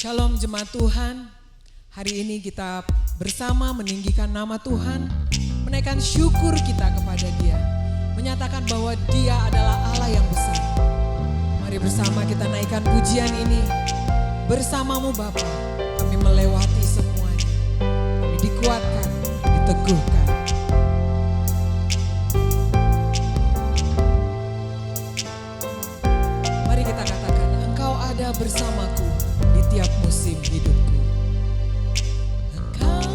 Shalom jemaat Tuhan, hari ini kita bersama meninggikan nama Tuhan, menaikkan syukur kita kepada Dia, menyatakan bahwa Dia adalah Allah yang besar. Mari bersama kita naikkan pujian ini, bersamamu Bapa, kami melewati semuanya, kami dikuatkan, diteguhkan. Mari kita katakan, Engkau ada bersamaku di tiap musim hidupku. Engkau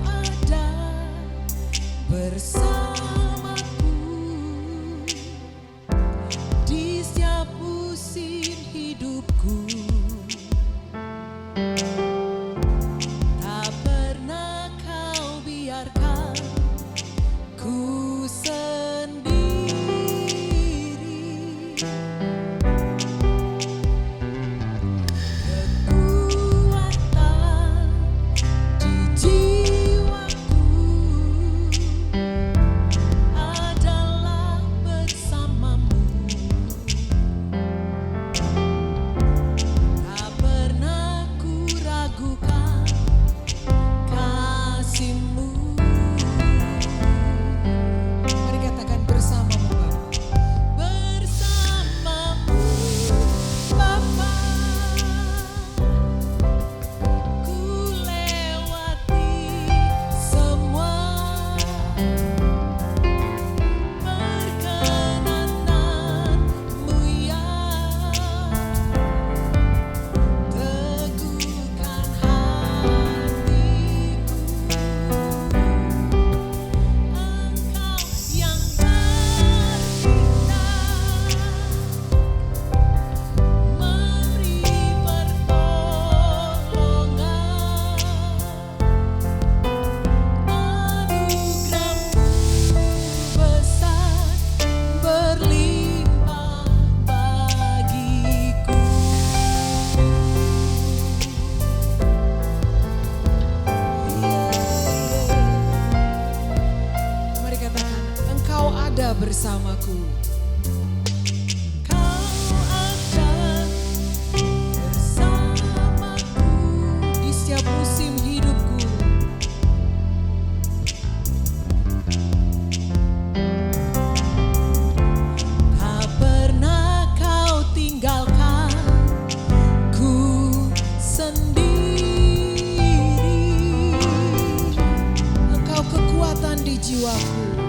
ada bersamaku di setiap musim hidupku. Tak pernah kau biarkan ku sendiri. Bersamaku. Kau ada bersamaku di setiap musim hidupku. Tak pernah kau tinggalkan ku sendiri. Engkau kekuatan di jiwaku.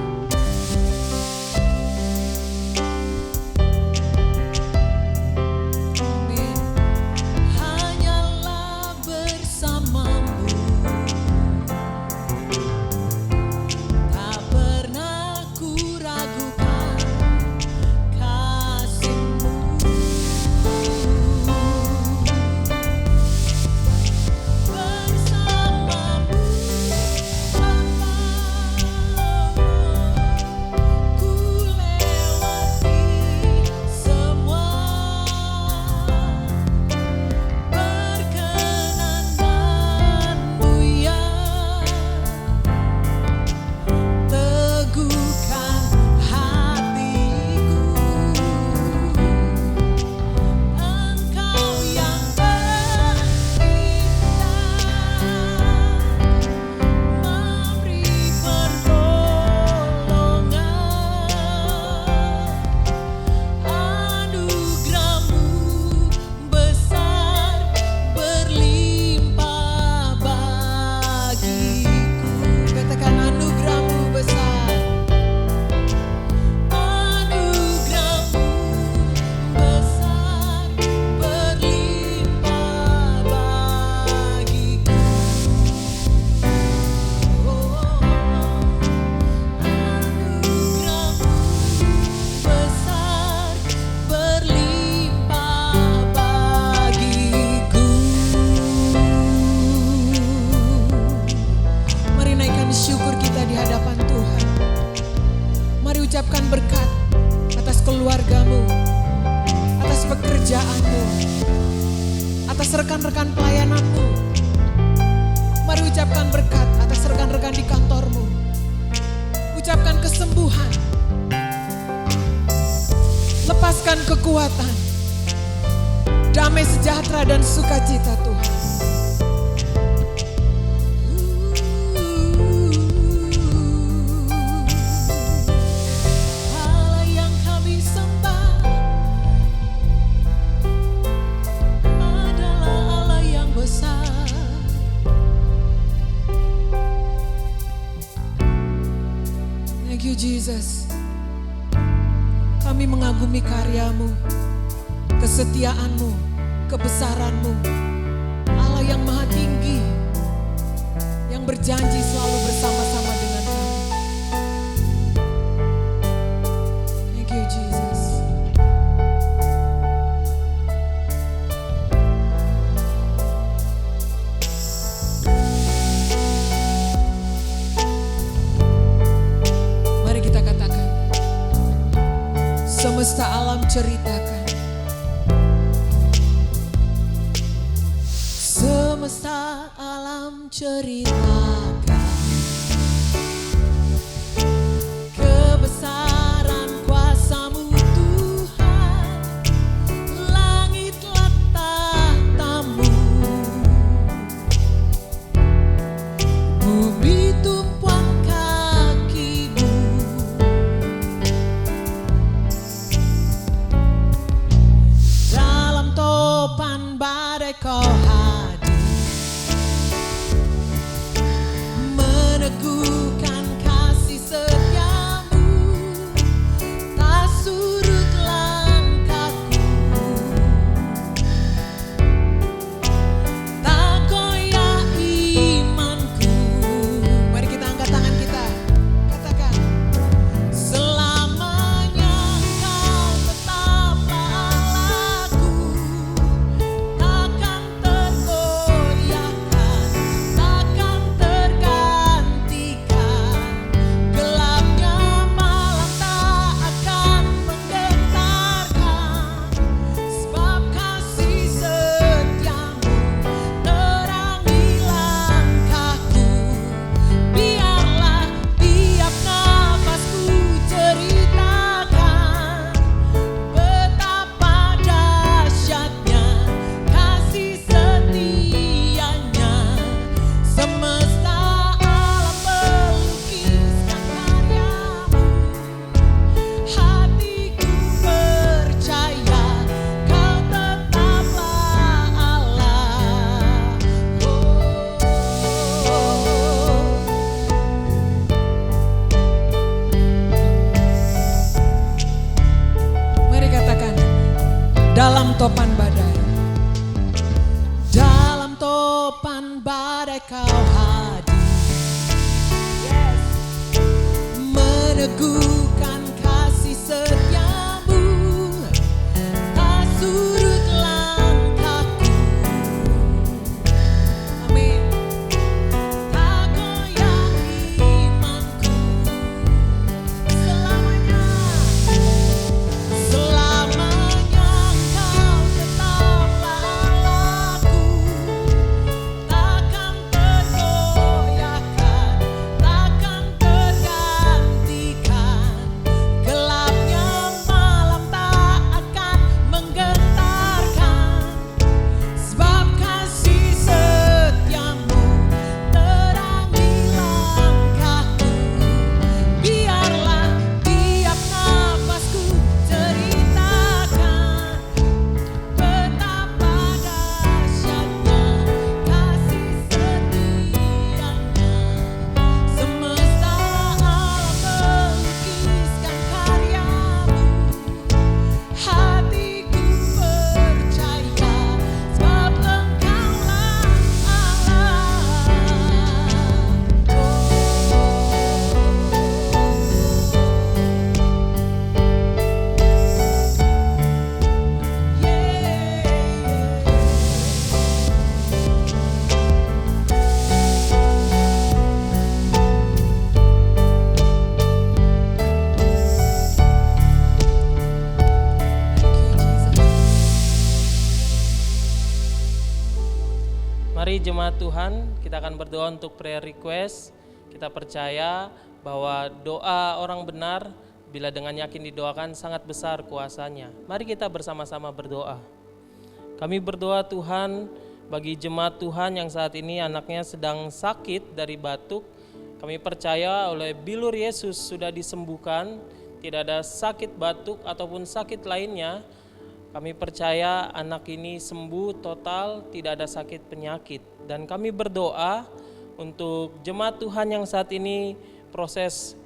Ucapkan berkat atas keluargamu, atas pekerjaanmu, atas rekan-rekan pelayananmu. Mari ucapkan berkat atas rekan-rekan di kantormu. Ucapkan kesembuhan. Lepaskan kekuatan. damai sejahtera dan sukacita Tuhan. Allah yang kami sembah adalah Allah yang besar. Thank you Jesus. Kami mengagumi karya-Mu, kesetiaan-Mu, kebesaran-Mu. Allah yang maha tinggi, yang berjanji selalu bersama-sama dengan kami. Thank you Jesus. Mari kita katakan, semesta alam ceritakan, semesta alam ceritakan kebesaran kuasa-Mu Tuhan. Langitlah tahta-Mu, bumi tumpuan kaki-Mu. Dalam topan badai Kau hadir, meneguhkan kasih setia-Mu. Tak surut langkahku, tak goyah imanku. Mari kita angkat tangan kita, katakan, selamanya Engkau tetaplah Allahku. Takkan tergoyahkan, takkan tergantikan. Gelapnya malam tak akan menggetarkan. Sebab kasih setia-Mu terangi langkahku. Biarlah tiap nafasku ceritakan betapa dahsyatnya kasih setianya. Semesta alam melukiskan karya-Mu. Hatiku percaya Kau tetaplah Allah. Mari katakan, dalam topan badai, dalam topan badai Kau hadir. Yes. Meneguhkan kasih setia-Mu, tak surut langkahku. Amin. Tak goyah imanku. Selamanya, selamanya Engkau tetaplah Allahku. Takkan tergoyahkan, takkan tergantikan. Gelapnya malam tak akan menggetarkan. Sebab kasih setia-Mu terangi langkahku. Biarlah tiap nafasku ceritakan betapa dahsyatnya kasih setianya. Semesta alam melukiskan karya-Mu. Hatiku percaya sebab Engkaulah Mari jemaat Tuhan, kita akan berdoa untuk prayer request. Kita percaya bahwa doa orang benar bila dengan yakin didoakan sangat besar kuasanya. Mari kita bersama-sama berdoa. Kami berdoa Tuhan bagi jemaat Tuhan yang saat ini anaknya sedang sakit dari batuk. Kami percaya oleh bilur Yesus sudah disembuhkan, tidak ada sakit batuk ataupun sakit lainnya. Kami percaya anak ini sembuh total, tidak ada sakit penyakit. Dan kami berdoa untuk jemaat Tuhan yang saat ini proses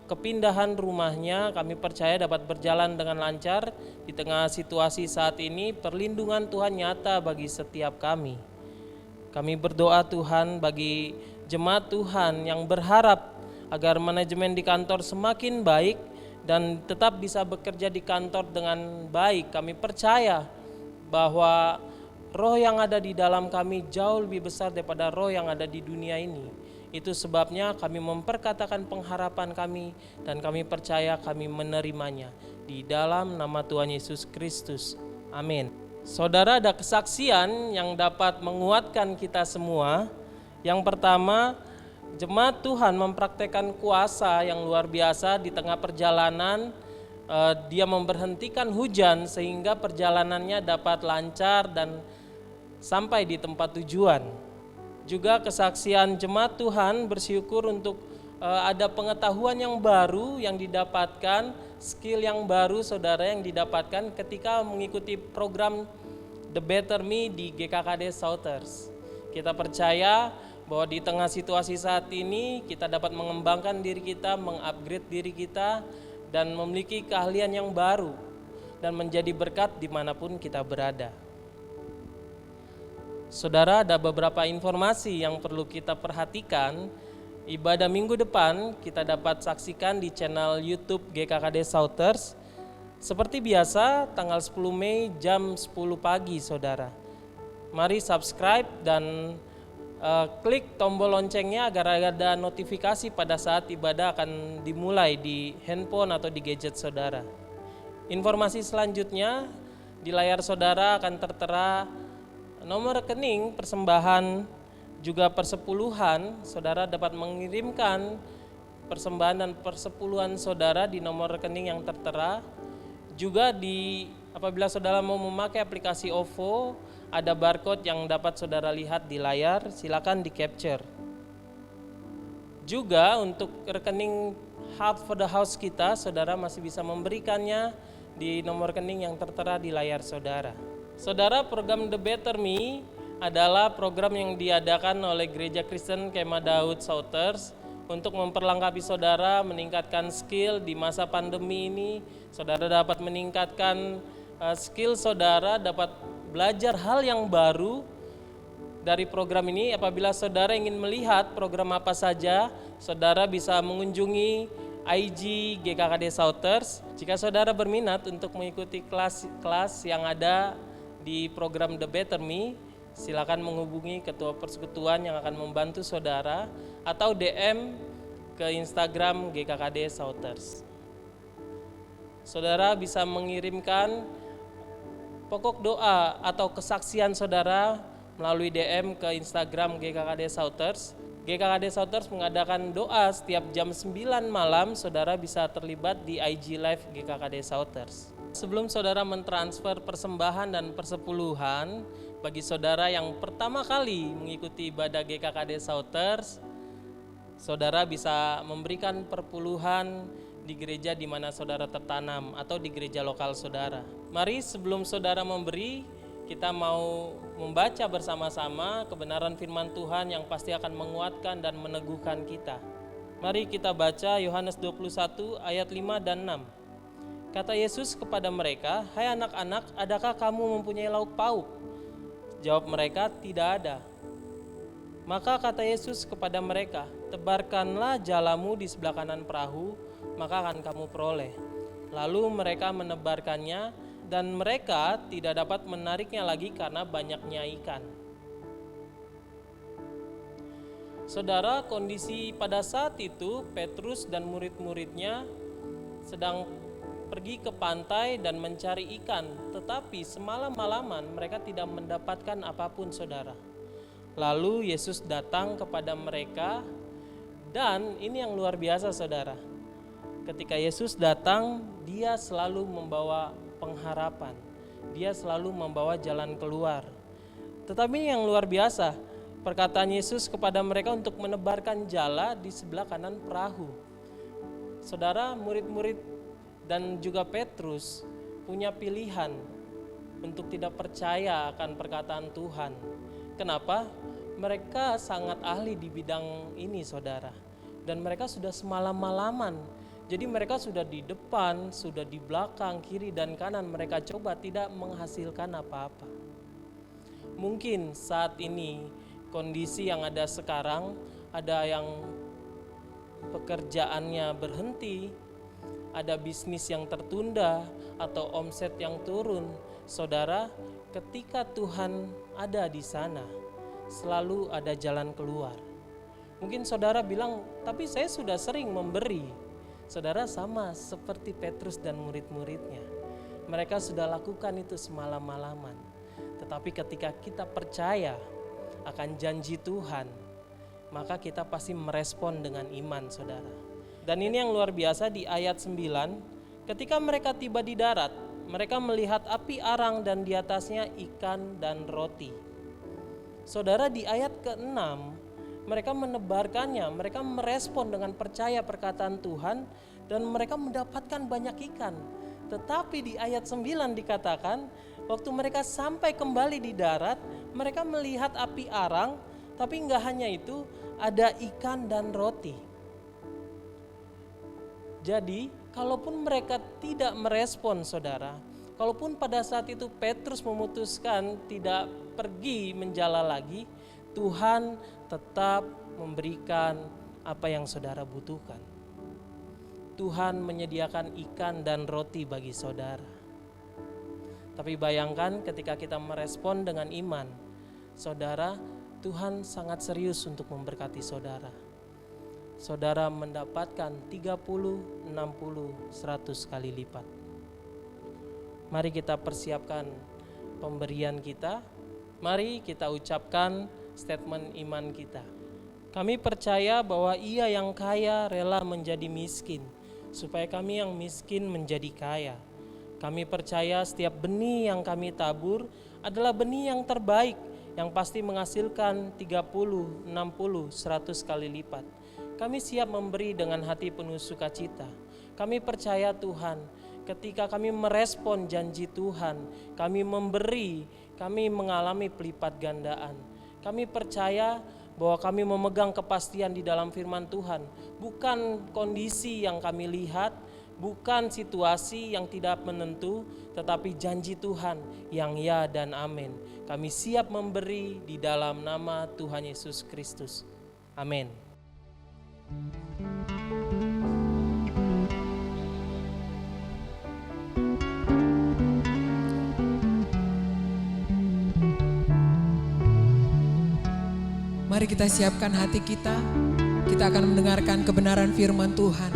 kepindahan rumahnya, kami percaya dapat berjalan dengan lancar. Di tengah situasi saat ini, perlindungan Tuhan nyata bagi setiap kami. Kami berdoa Tuhan bagi jemaat Tuhan yang berharap agar manajemen di kantor semakin baik dan tetap bisa bekerja di kantor dengan baik. Kami percaya bahwa roh yang ada di dalam kami jauh lebih besar daripada roh yang ada di dunia ini. Itu sebabnya kami memperkatakan pengharapan kami dan kami percaya kami menerimanya. Di dalam nama Tuhan Yesus Kristus. Amin. Saudara, ada kesaksian yang dapat menguatkan kita semua. Yang pertama, jemaat Tuhan mempraktekkan kuasa yang luar biasa di tengah perjalanan. Dia memberhentikan hujan sehingga perjalanannya dapat lancar dan sampai di tempat tujuan. Juga kesaksian jemaat Tuhan bersyukur untuk ada pengetahuan yang baru yang didapatkan, skill yang baru saudara yang didapatkan ketika mengikuti program The Better Me di GKKD Southers. Kita percaya bahwa di tengah situasi saat ini kita dapat mengembangkan diri kita, mengupgrade diri kita, dan memiliki keahlian yang baru dan menjadi berkat dimanapun kita berada. Saudara, ada beberapa informasi yang perlu kita perhatikan. Ibadah minggu depan kita dapat saksikan di channel YouTube GKKD Southers. Seperti biasa, tanggal 10 Mei jam 10 pagi, saudara. Mari subscribe dan klik tombol loncengnya agar ada notifikasi pada saat ibadah akan dimulai di handphone atau di gadget saudara. Informasi selanjutnya, di layar saudara akan tertera nomor rekening persembahan juga persepuluhan. Saudara dapat mengirimkan persembahan dan persepuluhan saudara di nomor rekening yang tertera. Juga apabila saudara mau memakai aplikasi OVO, ada barcode yang dapat saudara lihat di layar, silakan di capture. Juga untuk rekening Heart for the House kita, saudara masih bisa memberikannya di nomor rekening yang tertera di layar saudara. Saudara, program The Better Me adalah program yang diadakan oleh Gereja Kristen Kemah Daud Southers untuk memperlengkapi saudara meningkatkan skill di masa pandemi ini. Saudara dapat meningkatkan skill saudara, dapat belajar hal yang baru dari program ini. Apabila saudara ingin melihat program apa saja, saudara bisa mengunjungi IG GKKD Southers. Jika saudara berminat untuk mengikuti kelas yang ada di program The Better Me, silakan menghubungi ketua persekutuan yang akan membantu saudara atau DM ke Instagram GKKD Southers. Saudara bisa mengirimkan pokok doa atau kesaksian saudara melalui DM ke Instagram GKKD Southers. GKKD Southers mengadakan doa setiap jam 9 malam, saudara bisa terlibat di IG Live GKKD Southers. Sebelum saudara mentransfer persembahan dan persepuluhan, bagi saudara yang pertama kali mengikuti ibadah GKKD Southers, saudara bisa memberikan perpuluhan di gereja di mana saudara tertanam atau di gereja lokal saudara. Mari sebelum saudara memberi, kita mau membaca bersama-sama kebenaran firman Tuhan yang pasti akan menguatkan dan meneguhkan kita. Mari kita baca Yohanes 21 ayat 5 dan 6. Kata Yesus kepada mereka, "Hai anak-anak, adakah kamu mempunyai lauk pauk?" Jawab mereka, "Tidak ada." Maka kata Yesus kepada mereka, "Tebarkanlah jalamu di sebelah kanan perahu, maka akan kamu peroleh." Lalu mereka menebarkannya, dan mereka tidak dapat menariknya lagi karena banyaknya ikan. Saudara, kondisi pada saat itu Petrus dan murid-muridnya sedang pergi ke pantai dan mencari ikan, tetapi semalam-malaman mereka tidak mendapatkan apapun, saudara. Lalu Yesus datang kepada mereka, dan ini yang luar biasa, saudara. Ketika Yesus datang, dia selalu membawa pengharapan. Dia selalu membawa jalan keluar. Tetapi yang luar biasa, perkataan Yesus kepada mereka untuk menebarkan jala di sebelah kanan perahu. Saudara, murid-murid dan juga Petrus punya pilihan untuk tidak percaya akan perkataan Tuhan. Kenapa? Mereka sangat ahli di bidang ini, saudara. Dan mereka sudah semalam-malaman. Jadi mereka sudah di depan, sudah di belakang, kiri dan kanan. Mereka coba tidak menghasilkan apa-apa. Mungkin saat ini kondisi yang ada sekarang, ada yang pekerjaannya berhenti, ada bisnis yang tertunda atau omset yang turun. Saudara, ketika Tuhan ada di sana, selalu ada jalan keluar. Mungkin saudara bilang, tapi saya sudah sering memberi. Saudara, sama seperti Petrus dan murid-muridnya. Mereka sudah lakukan itu semalam-malaman. Tetapi ketika kita percaya akan janji Tuhan, maka kita pasti merespon dengan iman, saudara. Dan ini yang luar biasa di ayat 9, ketika mereka tiba di darat, mereka melihat api arang dan di atasnya ikan dan roti. Saudara, di ayat ke-6, mereka menebarkannya, mereka merespon dengan percaya perkataan Tuhan dan mereka mendapatkan banyak ikan. Tetapi di ayat 9 dikatakan, waktu mereka sampai kembali di darat, mereka melihat api arang, tapi enggak hanya itu, ada ikan dan roti. Jadi, kalaupun mereka tidak merespon, saudara, kalaupun pada saat itu Petrus memutuskan tidak pergi menjala lagi, Tuhan tetap memberikan apa yang saudara butuhkan. Tuhan menyediakan ikan dan roti bagi saudara. Tapi bayangkan ketika kita merespon dengan iman, saudara, Tuhan sangat serius untuk memberkati saudara. Saudara mendapatkan 30, 60, 100 kali lipat. Mari kita persiapkan pemberian kita. Mari kita ucapkan statement iman kita. Kami percaya bahwa Ia yang kaya rela menjadi miskin, supaya kami yang miskin menjadi kaya. Kami percaya setiap benih yang kami tabur adalah benih yang terbaik, yang pasti menghasilkan 30, 60, 100 kali lipat. Kami siap memberi dengan hati penuh sukacita. Kami percaya Tuhan, ketika kami merespon janji Tuhan, kami memberi, kami mengalami pelipat gandaan. Kami percaya bahwa kami memegang kepastian di dalam firman Tuhan, bukan kondisi yang kami lihat, bukan situasi yang tidak menentu, tetapi janji Tuhan yang ya dan amin. Kami siap memberi di dalam nama Tuhan Yesus Kristus. Amin. Mari kita siapkan hati kita. Kita akan mendengarkan kebenaran firman Tuhan.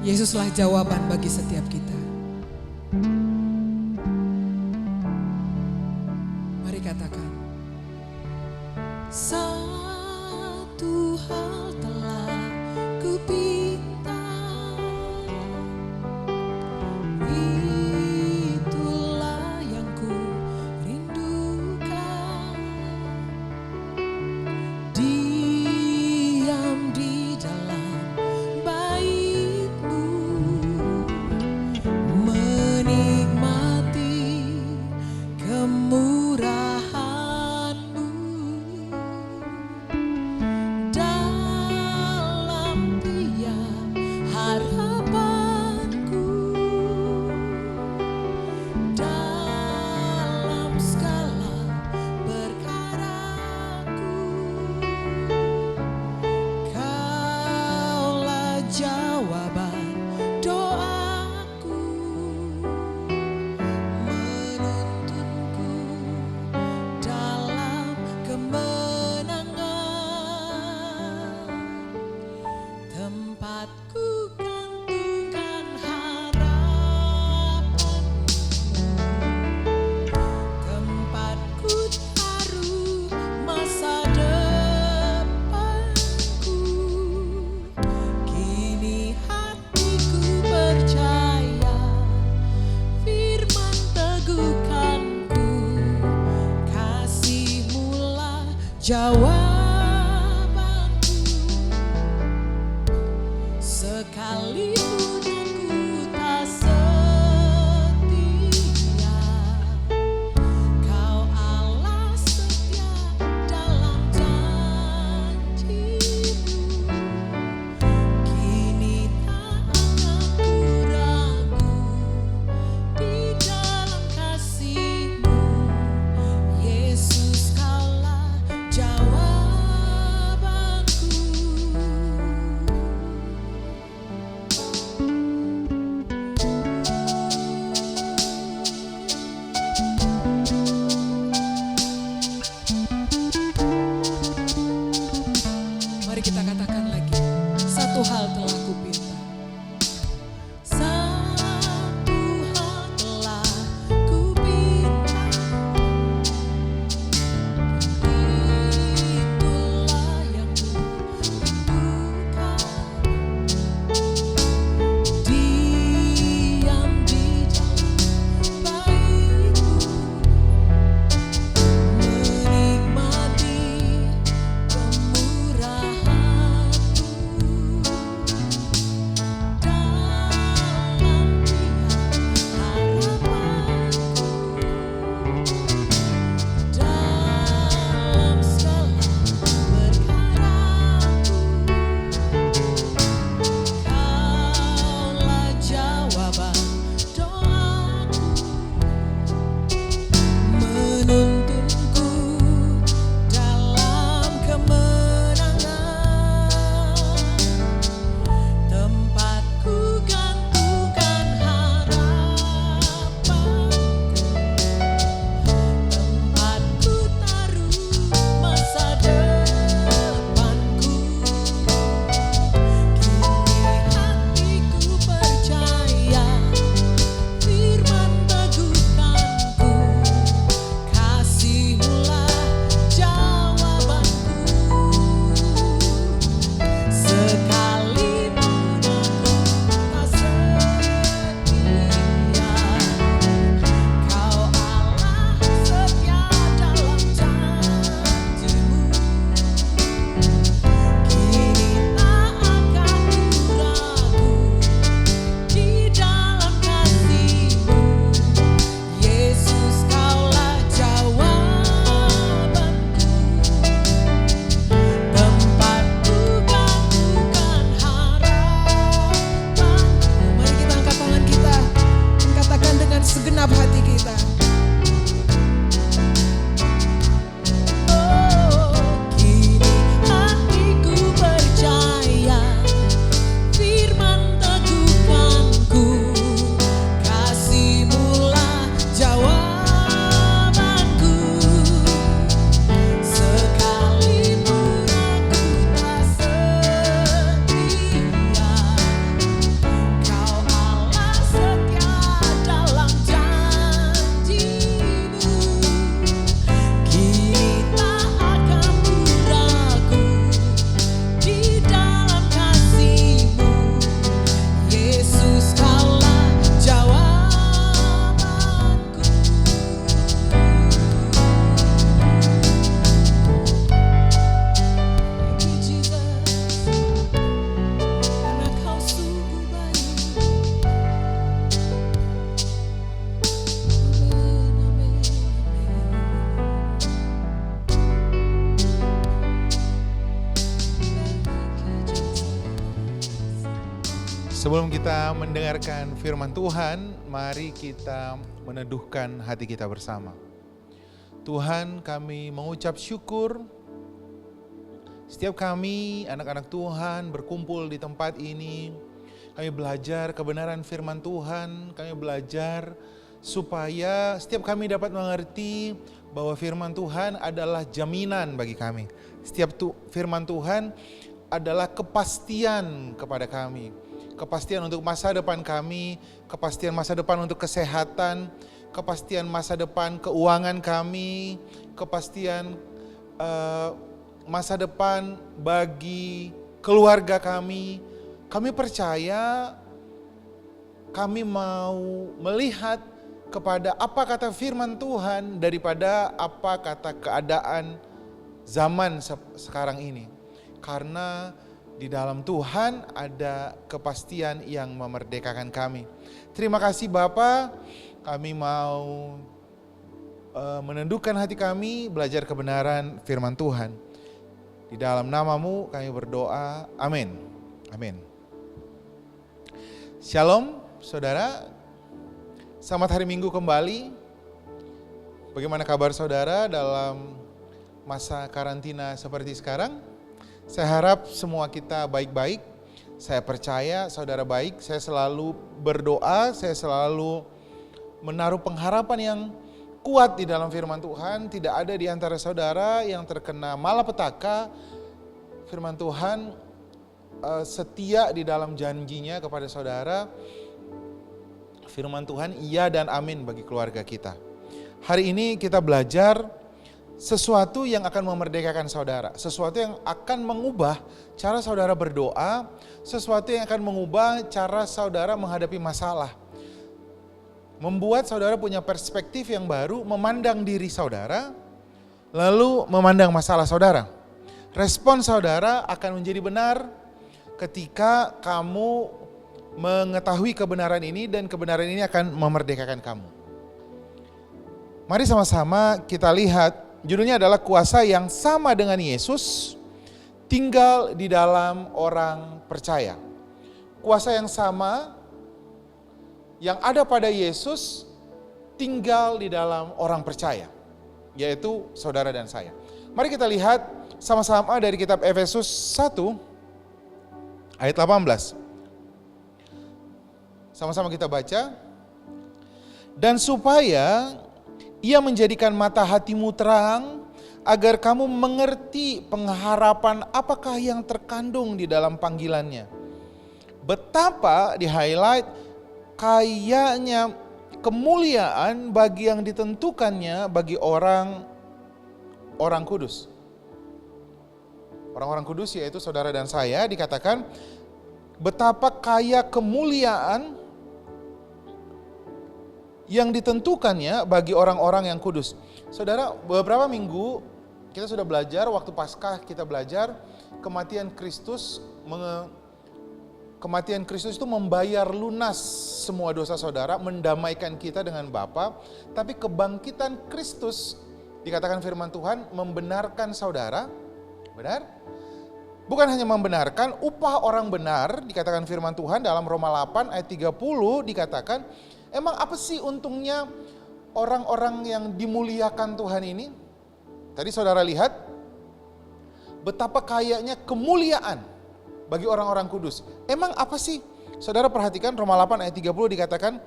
Yesuslah jawaban bagi setiap kita. Mari katakan. Satu hal telah kupinta, itulah yang ku rindukan, diam di dalam bait-Mu, menikmati kemurahan-Mu. Dalam Dia harapanku, dalam segala perkaraku. Kaulah jawaban doaku, menuntunku dalam kemenangan. Tempatku gantungkan harapanmu, tempatku taruh masa depanku. Kini hatiku percaya Sekalipun aku tak setia, Kau Allah setia dalam janji-Mu. Kini tak akan ku ragu di dalam kasih-Mu. Yesus, Kaulah jawabanku. Mari kita katakan lagi, satu hal telah kupinta. Satu hal telah kupinta, itulah yang kurindukan. Diam di dalam bait-Mu, menikmati kemurahan-Mu. Dalam tiap harapanku, dalam segala perkaraku, Kaulah jawaban doaku, menuntunku dalam kemenangan. Tempatku gantungkan harapanku, tempatku taruh masa depanku. Kini hatiku percaya, firman teguhkanku, kasih-Mulah jawabanku. Sekalipun aku tak setia, Kau Allah setia dalam janji-Mu. Kini tak akan ku ragu di dalam kasih-Mu. Yesus, Kaulah jawabanku. Tempatku gantungkan harapanku. Mari kita angkat tangan kita dan katakan dengan segenap hati kita. Oh, kini hatiku percaya, firman teguhkanku, kasih-Mulah jawabanku. Sekalipun aku tak setia, Kau Allah setia dalam janji-Mu. Kini tak akan ku ragu di dalam kasih-Mu. Yesus, Kaulah jawabanku. Thank you, Jesus, karena Kau sungguh baik. Amin, amin, amin. Thank you, Jesus. Sebelum kita mendengarkan firman Tuhan, mari kita meneduhkan hati kita bersama. Tuhan, kami mengucap syukur setiap kami anak-anak Tuhan berkumpul di tempat ini. Kami belajar kebenaran firman Tuhan, kami belajar supaya setiap kami dapat mengerti bahwa firman Tuhan adalah jaminan bagi kami. Setiap firman Tuhan adalah kepastian kepada kami. Kepastian untuk masa depan kami, kepastian masa depan untuk kesehatan, kepastian masa depan keuangan kami, kepastian masa depan bagi keluarga kami. Kami percaya, kami mau melihat kepada apa kata firman Tuhan daripada apa kata keadaan zaman sekarang ini. Karena Di dalam Tuhan ada kepastian yang memerdekakan kami. Terima kasih Bapa, kami mau menundukkan hati kami, belajar kebenaran firman Tuhan. Di dalam nama-Mu kami berdoa, amin. Amin. Shalom saudara, selamat hari Minggu kembali. Bagaimana kabar saudara dalam masa karantina seperti sekarang? Saya harap semua kita baik-baik. Saya percaya saudara baik. Saya selalu berdoa, saya selalu menaruh pengharapan yang kuat di dalam firman Tuhan. Tidak ada di antara saudara yang terkena malapetaka. Firman Tuhan setia di dalam janjinya kepada saudara. Firman Tuhan iya dan amin bagi keluarga kita. Hari ini kita belajar sesuatu yang akan memerdekakan saudara, sesuatu yang akan mengubah cara saudara berdoa, sesuatu yang akan mengubah cara saudara menghadapi masalah. Membuat saudara punya perspektif yang baru, memandang diri saudara, lalu memandang masalah saudara. Respon saudara akan menjadi benar ketika kamu mengetahui kebenaran ini dan kebenaran ini akan memerdekakan kamu. Mari sama-sama kita lihat. Judulnya adalah kuasa yang sama dengan Yesus tinggal di dalam orang percaya. Kuasa yang sama yang ada pada Yesus tinggal di dalam orang percaya, yaitu saudara dan saya. Mari kita lihat sama-sama dari kitab Efesus 1 ayat 18. Sama-sama kita baca. Dan supaya Ia menjadikan mata hatimu terang, agar kamu mengerti pengharapan apakah yang terkandung di dalam panggilannya. Betapa di highlight kayanya kemuliaan bagi yang ditentukannya bagi orang kudus. Orang-orang kudus yaitu saudara dan saya, dikatakan betapa kaya kemuliaan yang ditentukannya bagi orang-orang yang kudus. Saudara, beberapa minggu kita sudah belajar, waktu Paskah kita belajar kematian Kristus. Kematian Kristus itu membayar lunas semua dosa saudara, mendamaikan kita dengan Bapa. Tapi kebangkitan Kristus, dikatakan firman Tuhan, membenarkan saudara. Benar? Bukan hanya membenarkan, upah orang benar, dikatakan firman Tuhan dalam Roma 8 ayat 30 dikatakan, emang apa sih untungnya orang-orang yang dimuliakan Tuhan ini? Tadi saudara lihat betapa kayanya kemuliaan bagi orang-orang kudus. Emang apa sih? Saudara perhatikan Roma 8 ayat 30 dikatakan,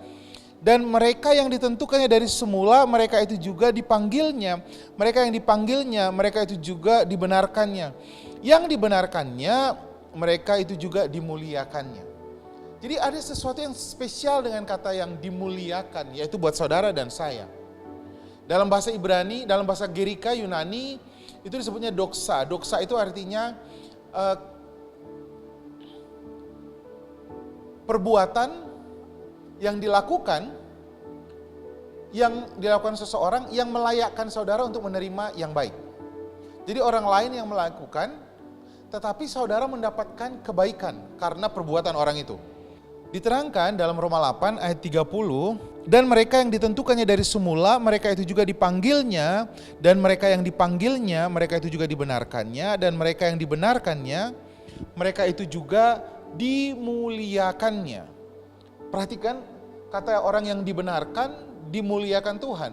dan mereka yang ditentukannya dari semula, mereka itu juga dipanggilnya. Mereka yang dipanggilnya, mereka itu juga dibenarkannya. Yang dibenarkannya, mereka itu juga dimuliakannya. Jadi ada sesuatu yang spesial dengan kata yang dimuliakan, yaitu buat saudara dan saya. Dalam bahasa Ibrani, dalam bahasa Gerika, Yunani, itu disebutnya doxa. Doxa itu artinya perbuatan yang dilakukan seseorang yang melayakkan saudara untuk menerima yang baik. Jadi orang lain yang melakukan, tetapi saudara mendapatkan kebaikan karena perbuatan orang itu. Diterangkan dalam Roma 8 ayat 30, dan mereka yang ditentukannya dari semula, mereka itu juga dipanggilnya, dan mereka yang dipanggilnya, mereka itu juga dibenarkannya, dan mereka yang dibenarkannya, mereka itu juga dimuliakannya. Perhatikan kata orang yang dibenarkan, dimuliakan Tuhan.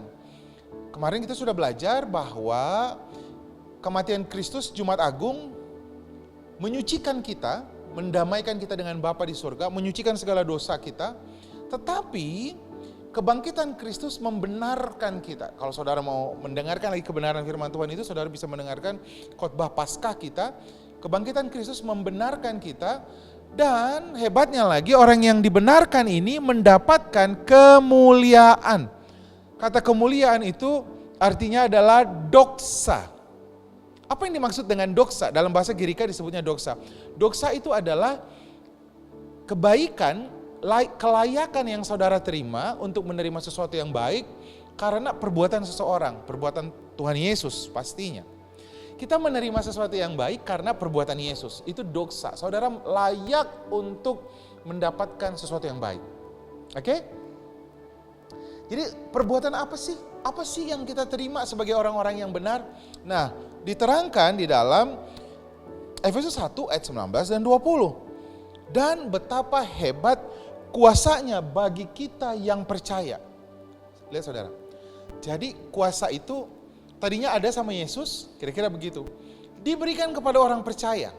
Kemarin kita sudah belajar bahwa kematian Kristus Jumat Agung menyucikan kita, mendamaikan kita dengan Bapa di surga, menyucikan segala dosa kita. Tetapi kebangkitan Kristus membenarkan kita. Kalau saudara mau mendengarkan lagi kebenaran firman Tuhan itu, saudara bisa mendengarkan khotbah Paskah kita. Kebangkitan Kristus membenarkan kita, dan hebatnya lagi orang yang dibenarkan ini mendapatkan kemuliaan. Kata kemuliaan itu artinya adalah doxa. Apa yang dimaksud dengan doxa? Dalam bahasa Girika disebutnya doxa. Doxa itu adalah kebaikan, kelayakan yang saudara terima untuk menerima sesuatu yang baik karena perbuatan seseorang, perbuatan Tuhan Yesus pastinya. Kita menerima sesuatu yang baik karena perbuatan Yesus. Itu doxa. Saudara layak untuk mendapatkan sesuatu yang baik. Oke? Jadi perbuatan apa sih? Apa sih yang kita terima sebagai orang-orang yang benar? Nah, diterangkan di dalam Efesus 1 ayat 19 dan 20. Dan betapa hebat kuasanya bagi kita yang percaya. Lihat saudara. Jadi kuasa itu tadinya ada sama Yesus, kira-kira begitu. Diberikan kepada orang percaya.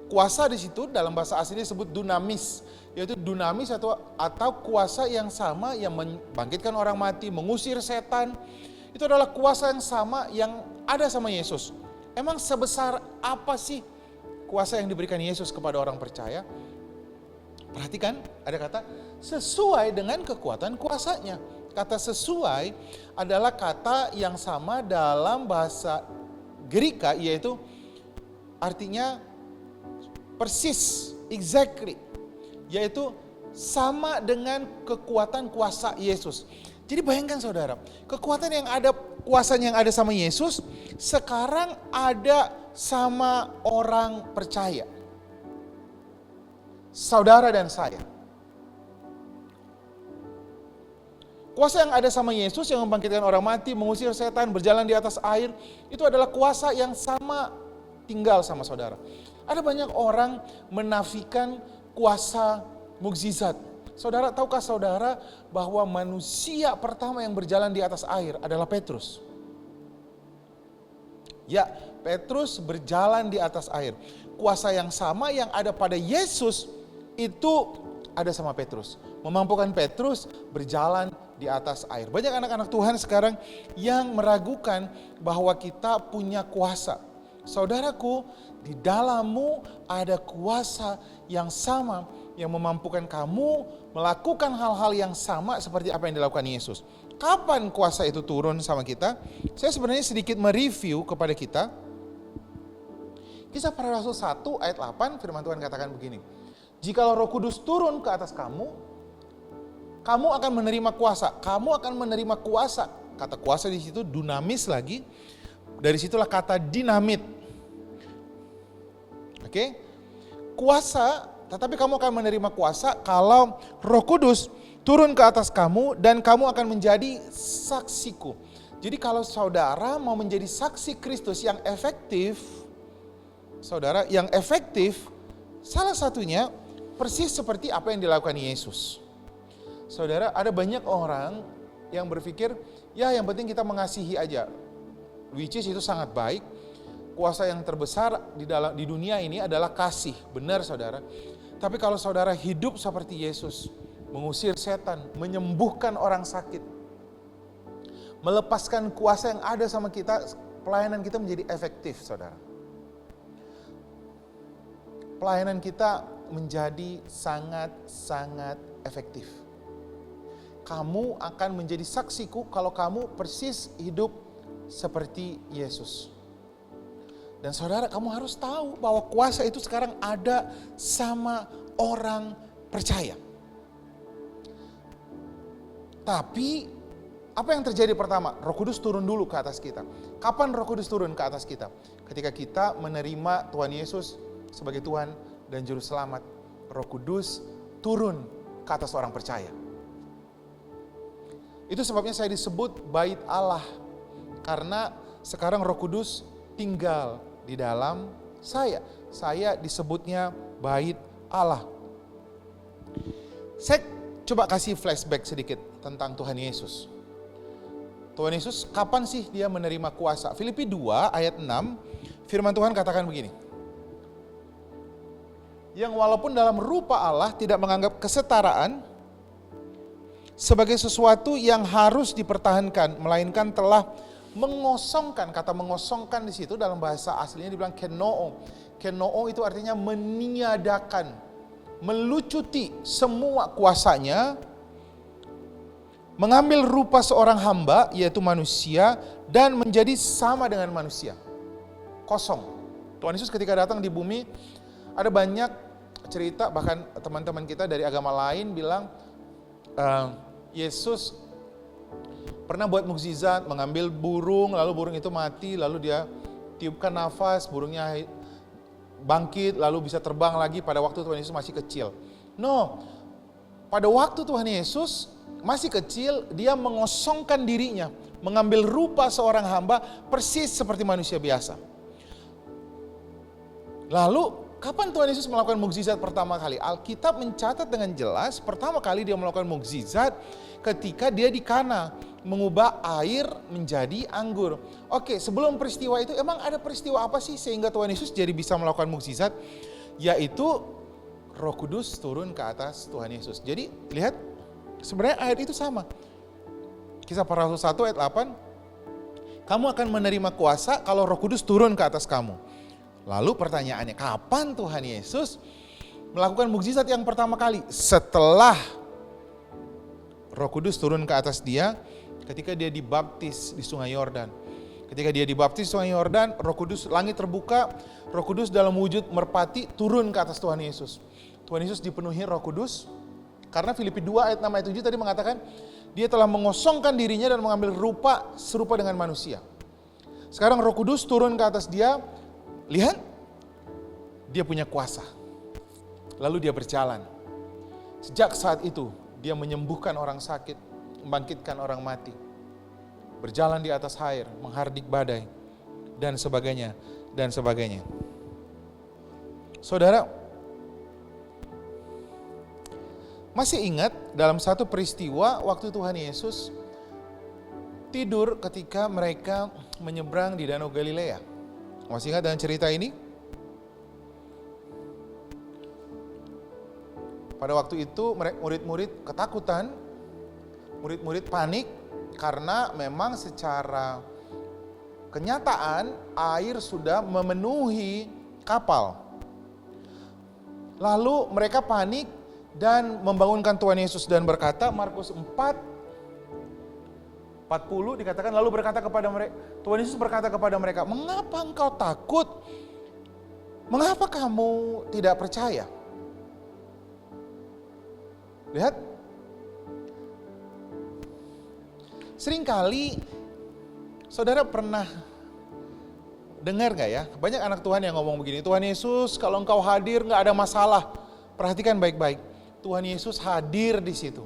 Kuasa di situ dalam bahasa aslinya disebut dunamis, yaitu dunamis atau kuasa yang sama yang membangkitkan orang mati, mengusir setan. Itu adalah kuasa yang sama yang ada sama Yesus. Emang sebesar apa sih kuasa yang diberikan Yesus kepada orang percaya? Perhatikan, ada kata sesuai dengan kekuatan kuasanya. Kata sesuai adalah kata yang sama dalam bahasa Greka, yaitu artinya persis, exactly. Yaitu sama dengan kekuatan kuasa Yesus. Jadi bayangkan saudara, kekuatan yang ada, kuasanya yang ada sama Yesus, sekarang ada sama orang percaya. Saudara dan saya. Kuasa yang ada sama Yesus yang membangkitkan orang mati, mengusir setan, berjalan di atas air, itu adalah kuasa yang sama tinggal sama saudara. Ada banyak orang menafikan kuasa mukjizat. Saudara, tahukah saudara bahwa manusia pertama yang berjalan di atas air adalah Petrus? Ya, Petrus berjalan di atas air. Kuasa yang sama yang ada pada Yesus itu ada sama Petrus. Memampukan Petrus berjalan di atas air. Banyak anak-anak Tuhan sekarang yang meragukan bahwa kita punya kuasa. Saudaraku, di dalammu ada kuasa yang sama yang memampukan kamu melakukan hal-hal yang sama seperti apa yang dilakukan Yesus. Kapan kuasa itu turun sama kita? Saya sebenarnya sedikit mereview kepada kita. Kisah Para Rasul 1 ayat 8 firman Tuhan katakan begini. Jikalau Roh Kudus turun ke atas kamu, kamu akan menerima kuasa. Kamu akan menerima kuasa. Kata kuasa di situ dunamis lagi. Dari situlah kata dinamit. Oke? Kuasa, tetapi kamu akan menerima kuasa kalau Roh Kudus turun ke atas kamu dan kamu akan menjadi saksiku. Jadi kalau saudara mau menjadi saksi Kristus yang efektif, saudara, yang efektif, salah satunya persis seperti apa yang dilakukan Yesus. Saudara, ada banyak orang yang berpikir, ya yang penting kita mengasihi aja. Which is itu sangat baik. Kuasa yang terbesar di dunia ini adalah kasih. Benar saudara. Tapi kalau saudara hidup seperti Yesus, mengusir setan, menyembuhkan orang sakit, melepaskan kuasa yang ada sama kita, pelayanan kita menjadi efektif saudara. Pelayanan kita menjadi sangat-sangat efektif. Kamu akan menjadi saksiku kalau kamu persis hidup seperti Yesus. Dan saudara, kamu harus tahu bahwa kuasa itu sekarang ada sama orang percaya. Tapi apa yang terjadi pertama? Roh Kudus turun dulu ke atas kita. Kapan Roh Kudus turun ke atas kita? Ketika kita menerima Tuhan Yesus sebagai Tuhan dan Juru Selamat. Roh Kudus turun ke atas orang percaya. Itu sebabnya saya disebut bait Allah. Karena sekarang Roh Kudus tinggal di dalam saya. Saya disebutnya bait Allah. Saya coba kasih flashback sedikit tentang Tuhan Yesus. Tuhan Yesus kapan sih dia menerima kuasa? Filipi 2 ayat 6 firman Tuhan katakan begini. Yang walaupun dalam rupa Allah tidak menganggap kesetaraan sebagai sesuatu yang harus dipertahankan, melainkan telah mengosongkan. Kata mengosongkan di situ dalam bahasa aslinya dibilang kenoo. Kenoo itu artinya meniadakan, melucuti semua kuasanya, mengambil rupa seorang hamba yaitu manusia dan menjadi sama dengan manusia. Kosong. Tuhan Yesus ketika datang di bumi ada banyak cerita, bahkan teman-teman kita dari agama lain bilang Yesus pernah buat mukjizat, mengambil burung, lalu burung itu mati, lalu dia tiupkan nafas, burungnya bangkit lalu bisa terbang lagi pada waktu Tuhan Yesus masih kecil. No, pada waktu Tuhan Yesus masih kecil, dia mengosongkan dirinya, mengambil rupa seorang hamba persis seperti manusia biasa. Lalu, kapan Tuhan Yesus melakukan mukjizat pertama kali? Alkitab mencatat dengan jelas, pertama kali dia melakukan mukjizat ketika dia di Kana, mengubah air menjadi anggur. Oke, sebelum peristiwa itu, emang ada peristiwa apa sih sehingga Tuhan Yesus jadi bisa melakukan mukjizat? Yaitu Roh Kudus turun ke atas Tuhan Yesus. Jadi, lihat, sebenarnya ayat itu sama. Kisah Para Rasul 1 ayat 8, kamu akan menerima kuasa kalau Roh Kudus turun ke atas kamu. Lalu pertanyaannya, kapan Tuhan Yesus melakukan mukjizat yang pertama kali? Setelah Roh Kudus turun ke atas dia, ketika dia dibaptis di Sungai Yordan. Ketika dia dibaptis di Sungai Yordan, Roh Kudus, langit terbuka, Roh Kudus dalam wujud merpati turun ke atas Tuhan Yesus. Tuhan Yesus dipenuhi Roh Kudus, karena Filipi 2 ayat 6 ayat 7 tadi mengatakan, dia telah mengosongkan dirinya dan mengambil rupa serupa dengan manusia. Sekarang Roh Kudus turun ke atas dia, lihat, dia punya kuasa. Lalu dia berjalan. Sejak saat itu, dia menyembuhkan orang sakit, membangkitkan orang mati, berjalan di atas air, menghardik badai, dan sebagainya, dan sebagainya. Saudara, masih ingat dalam satu peristiwa waktu Tuhan Yesus tidur ketika mereka menyeberang di Danau Galilea. Masih ingat dengan cerita ini? Pada waktu itu murid-murid ketakutan, murid-murid panik karena memang secara kenyataan air sudah memenuhi kapal. Lalu mereka panik dan membangunkan Tuhan Yesus dan berkata, Markus 4:40 dikatakan, lalu berkata kepada mereka, Tuhan Yesus berkata kepada mereka, mengapa engkau takut? Mengapa kamu tidak percaya? Lihat, seringkali saudara pernah dengar gak ya, banyak anak Tuhan yang ngomong begini, Tuhan Yesus kalau engkau hadir gak ada masalah. Perhatikan baik-baik, Tuhan Yesus hadir di situ.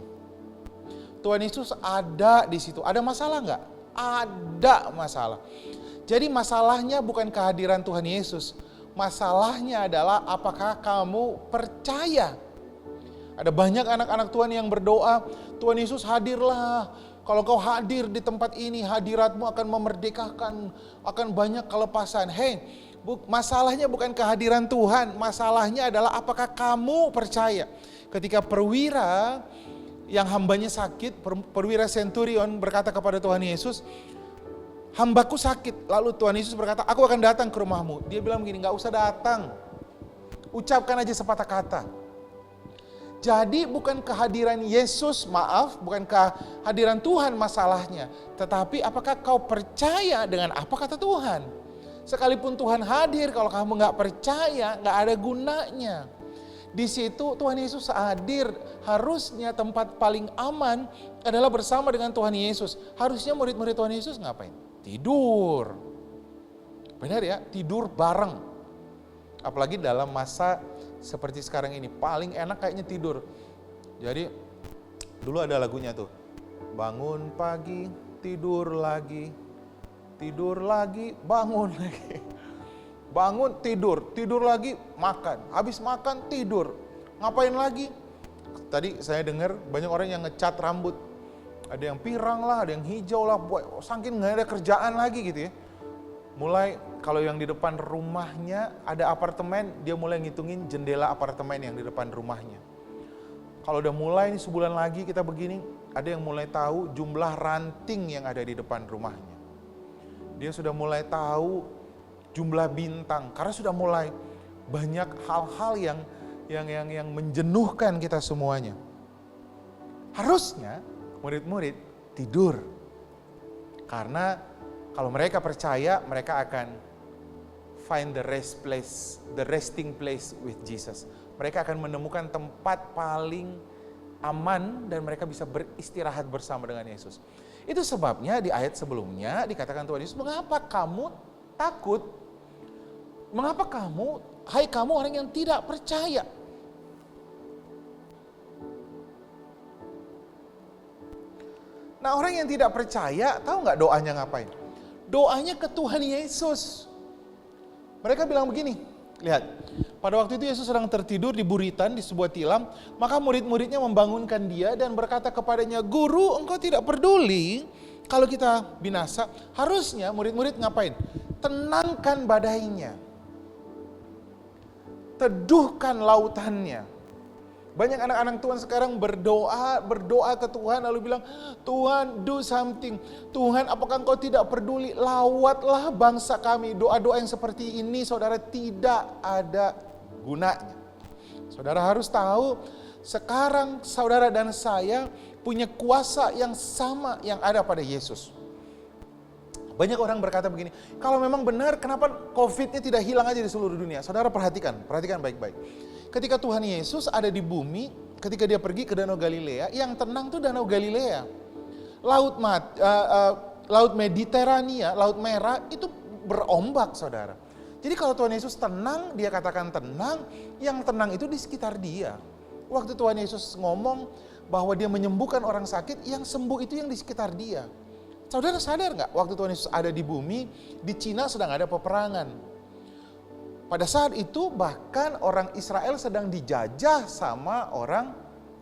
Tuhan Yesus ada di situ. Ada masalah nggak? Ada masalah. Jadi masalahnya bukan kehadiran Tuhan Yesus. Masalahnya adalah apakah kamu percaya? Ada banyak anak-anak Tuhan yang berdoa, Tuhan Yesus hadirlah. Kalau kau hadir di tempat ini, hadiratmu akan memerdekakan, akan banyak kelepasan. Hei, masalahnya bukan kehadiran Tuhan. Masalahnya adalah apakah kamu percaya? Ketika perwira yang hambanya sakit, perwira centurion berkata kepada Tuhan Yesus, hambaku sakit. Lalu Tuhan Yesus berkata, aku akan datang ke rumahmu. Dia bilang begini, gak usah datang. Ucapkan aja sepatah kata. Jadi bukan kehadiran Yesus, bukan kehadiran Tuhan masalahnya. Tetapi apakah kau percaya dengan apa kata Tuhan? Sekalipun Tuhan hadir, kalau kamu gak percaya, gak ada gunanya. Di situ Tuhan Yesus hadir, harusnya tempat paling aman adalah bersama dengan Tuhan Yesus. Harusnya murid-murid Tuhan Yesus ngapain? Tidur. Benar ya, tidur bareng. Apalagi dalam masa seperti sekarang ini, paling enak kayaknya tidur. Jadi dulu ada lagunya tuh, bangun pagi, tidur lagi, bangun lagi. Bangun, tidur lagi, makan. Habis makan, tidur. Ngapain lagi? Tadi saya dengar banyak orang yang ngecat rambut. Ada yang pirang lah, ada yang hijau lah. Saking gak ada kerjaan lagi gitu ya. Mulai kalau yang di depan rumahnya ada apartemen, dia mulai ngitungin jendela apartemen yang di depan rumahnya. Kalau udah mulai nih sebulan lagi kita begini, ada yang mulai tahu jumlah ranting yang ada di depan rumahnya. Dia sudah mulai tahu jumlah bintang, karena sudah mulai banyak hal-hal yang menjenuhkan kita semuanya. Harusnya murid-murid tidur, karena kalau mereka percaya, mereka akan find the resting place with Jesus. Mereka akan menemukan tempat paling aman dan mereka bisa beristirahat bersama dengan Yesus. Itu sebabnya di ayat sebelumnya dikatakan Tuhan Yesus, mengapa kamu takut? Mengapa hai kamu orang yang tidak percaya? Nah, orang yang tidak percaya, tahu nggak doanya ngapain? Doanya ke Tuhan Yesus. Mereka bilang begini, lihat, pada waktu itu Yesus sedang tertidur di buritan di sebuah tilam, maka murid-muridnya membangunkan dia dan berkata kepadanya, "Guru, engkau tidak peduli kalau kita binasa." Harusnya murid-murid ngapain? Tenangkan badainya. Teduhkan lautannya. Banyak anak-anak Tuhan sekarang berdoa ke Tuhan lalu bilang, "Tuhan, do something. Tuhan, apakah engkau tidak peduli? Lawatlah bangsa kami." Doa-doa yang seperti ini, saudara, tidak ada gunanya. Saudara harus tahu, sekarang saudara dan saya punya kuasa yang sama yang ada pada Yesus. Banyak orang berkata begini, kalau memang benar, kenapa COVID-nya tidak hilang aja di seluruh dunia? Saudara perhatikan baik-baik. Ketika Tuhan Yesus ada di bumi, ketika dia pergi ke Danau Galilea, yang tenang tuh Danau Galilea. Laut Mediterania, Laut Merah itu berombak, saudara. Jadi kalau Tuhan Yesus tenang, dia katakan tenang, yang tenang itu di sekitar dia. Waktu Tuhan Yesus ngomong bahwa dia menyembuhkan orang sakit, yang sembuh itu yang di sekitar dia. Saudara sadar nggak, waktu Tuhan Yesus ada di bumi, di Cina sedang ada peperangan. Pada saat itu bahkan orang Israel sedang dijajah sama orang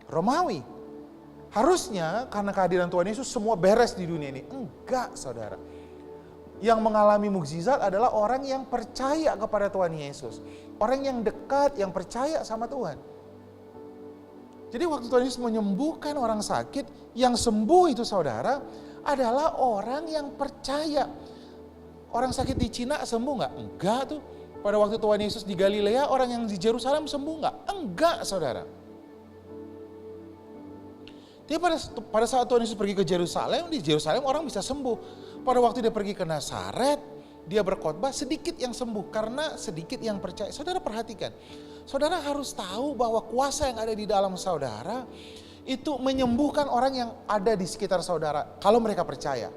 Romawi. Harusnya karena kehadiran Tuhan Yesus semua beres di dunia ini. Enggak, saudara. Yang mengalami mukjizat adalah orang yang percaya kepada Tuhan Yesus. Orang yang dekat, yang percaya sama Tuhan. Jadi waktu Tuhan Yesus menyembuhkan orang sakit, yang sembuh itu, saudara, adalah orang yang percaya. Orang sakit di Cina sembuh nggak? Enggak tuh. Pada waktu Tuhan Yesus di Galilea, orang yang di Yerusalem sembuh nggak? Enggak, saudara. Dia pada saat Tuhan Yesus pergi ke Yerusalem, di Yerusalem orang bisa sembuh. Pada waktu dia pergi ke Nazaret, dia berkhotbah, sedikit yang sembuh karena sedikit yang percaya. Saudara perhatikan, saudara harus tahu bahwa kuasa yang ada di dalam saudara itu menyembuhkan orang yang ada di sekitar saudara kalau mereka percaya.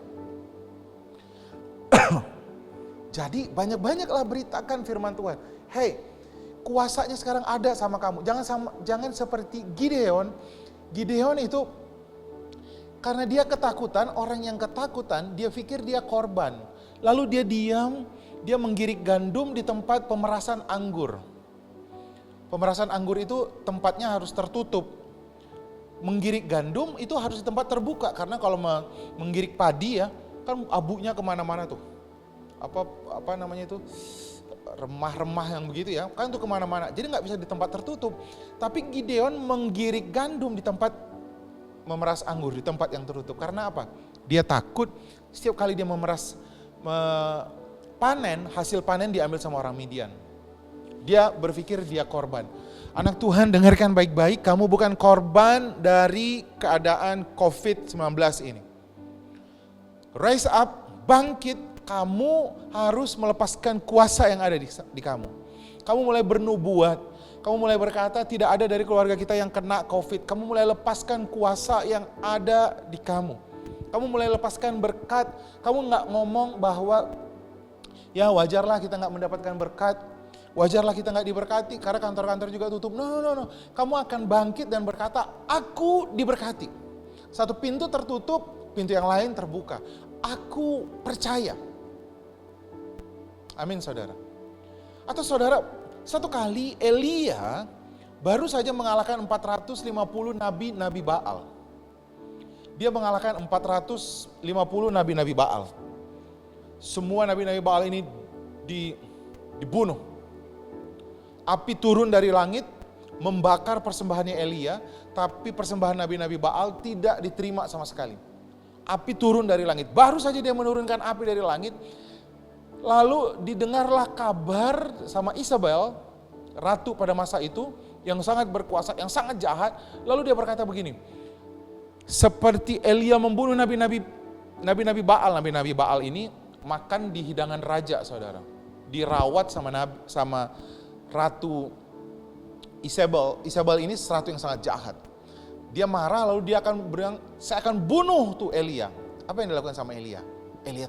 Jadi banyak-banyaklah beritakan firman Tuhan. Hey, kuasanya sekarang ada sama kamu. Jangan seperti Gideon. Gideon itu karena dia ketakutan, orang yang ketakutan, dia pikir dia korban. Lalu dia diam, dia menggirik gandum di tempat pemerasan anggur. Pemerasan anggur itu tempatnya harus tertutup. Menggirik gandum itu harus di tempat terbuka, karena kalau menggirik padi ya, kan abunya kemana-mana tuh. Apa namanya itu, remah-remah yang begitu ya, kan itu kemana-mana, jadi nggak bisa di tempat tertutup. Tapi Gideon menggirik gandum di tempat memeras anggur, di tempat yang tertutup. Karena apa? Dia takut setiap kali dia panen, hasil panen diambil sama orang Midian. Dia berpikir dia korban. Anak Tuhan, dengarkan baik-baik, kamu bukan korban dari keadaan COVID-19 ini. Rise up, bangkit. Kamu harus melepaskan kuasa yang ada di kamu. Kamu mulai bernubuat, kamu mulai berkata tidak ada dari keluarga kita yang kena COVID. Kamu mulai lepaskan kuasa yang ada di kamu. Kamu mulai lepaskan berkat. Kamu gak ngomong bahwa ya wajarlah kita gak mendapatkan berkat. Wajarlah kita gak diberkati karena kantor-kantor juga tutup. No. Kamu akan bangkit dan berkata, aku diberkati. Satu pintu tertutup, pintu yang lain terbuka. Aku percaya. Amin, saudara. Atau saudara, satu kali Elia baru saja mengalahkan 450 nabi-nabi Baal. Dia mengalahkan 450 nabi-nabi Baal. Semua nabi-nabi Baal ini dibunuh. Api turun dari langit membakar persembahannya Elia, tapi persembahan nabi-nabi Baal tidak diterima sama sekali. Api turun dari langit. Baru saja dia menurunkan api dari langit, lalu didengarlah kabar sama Isabel, ratu pada masa itu, yang sangat berkuasa, yang sangat jahat. Lalu dia berkata begini, seperti Elia membunuh nabi-nabi Baal, nabi-nabi Baal ini makan di hidangan raja, saudara. Dirawat sama ratu Isabel. Isabel ini ratu yang sangat jahat. Dia marah, lalu dia akan bilang, saya akan bunuh tuh Elia. Apa yang dilakukan sama Elia? Elia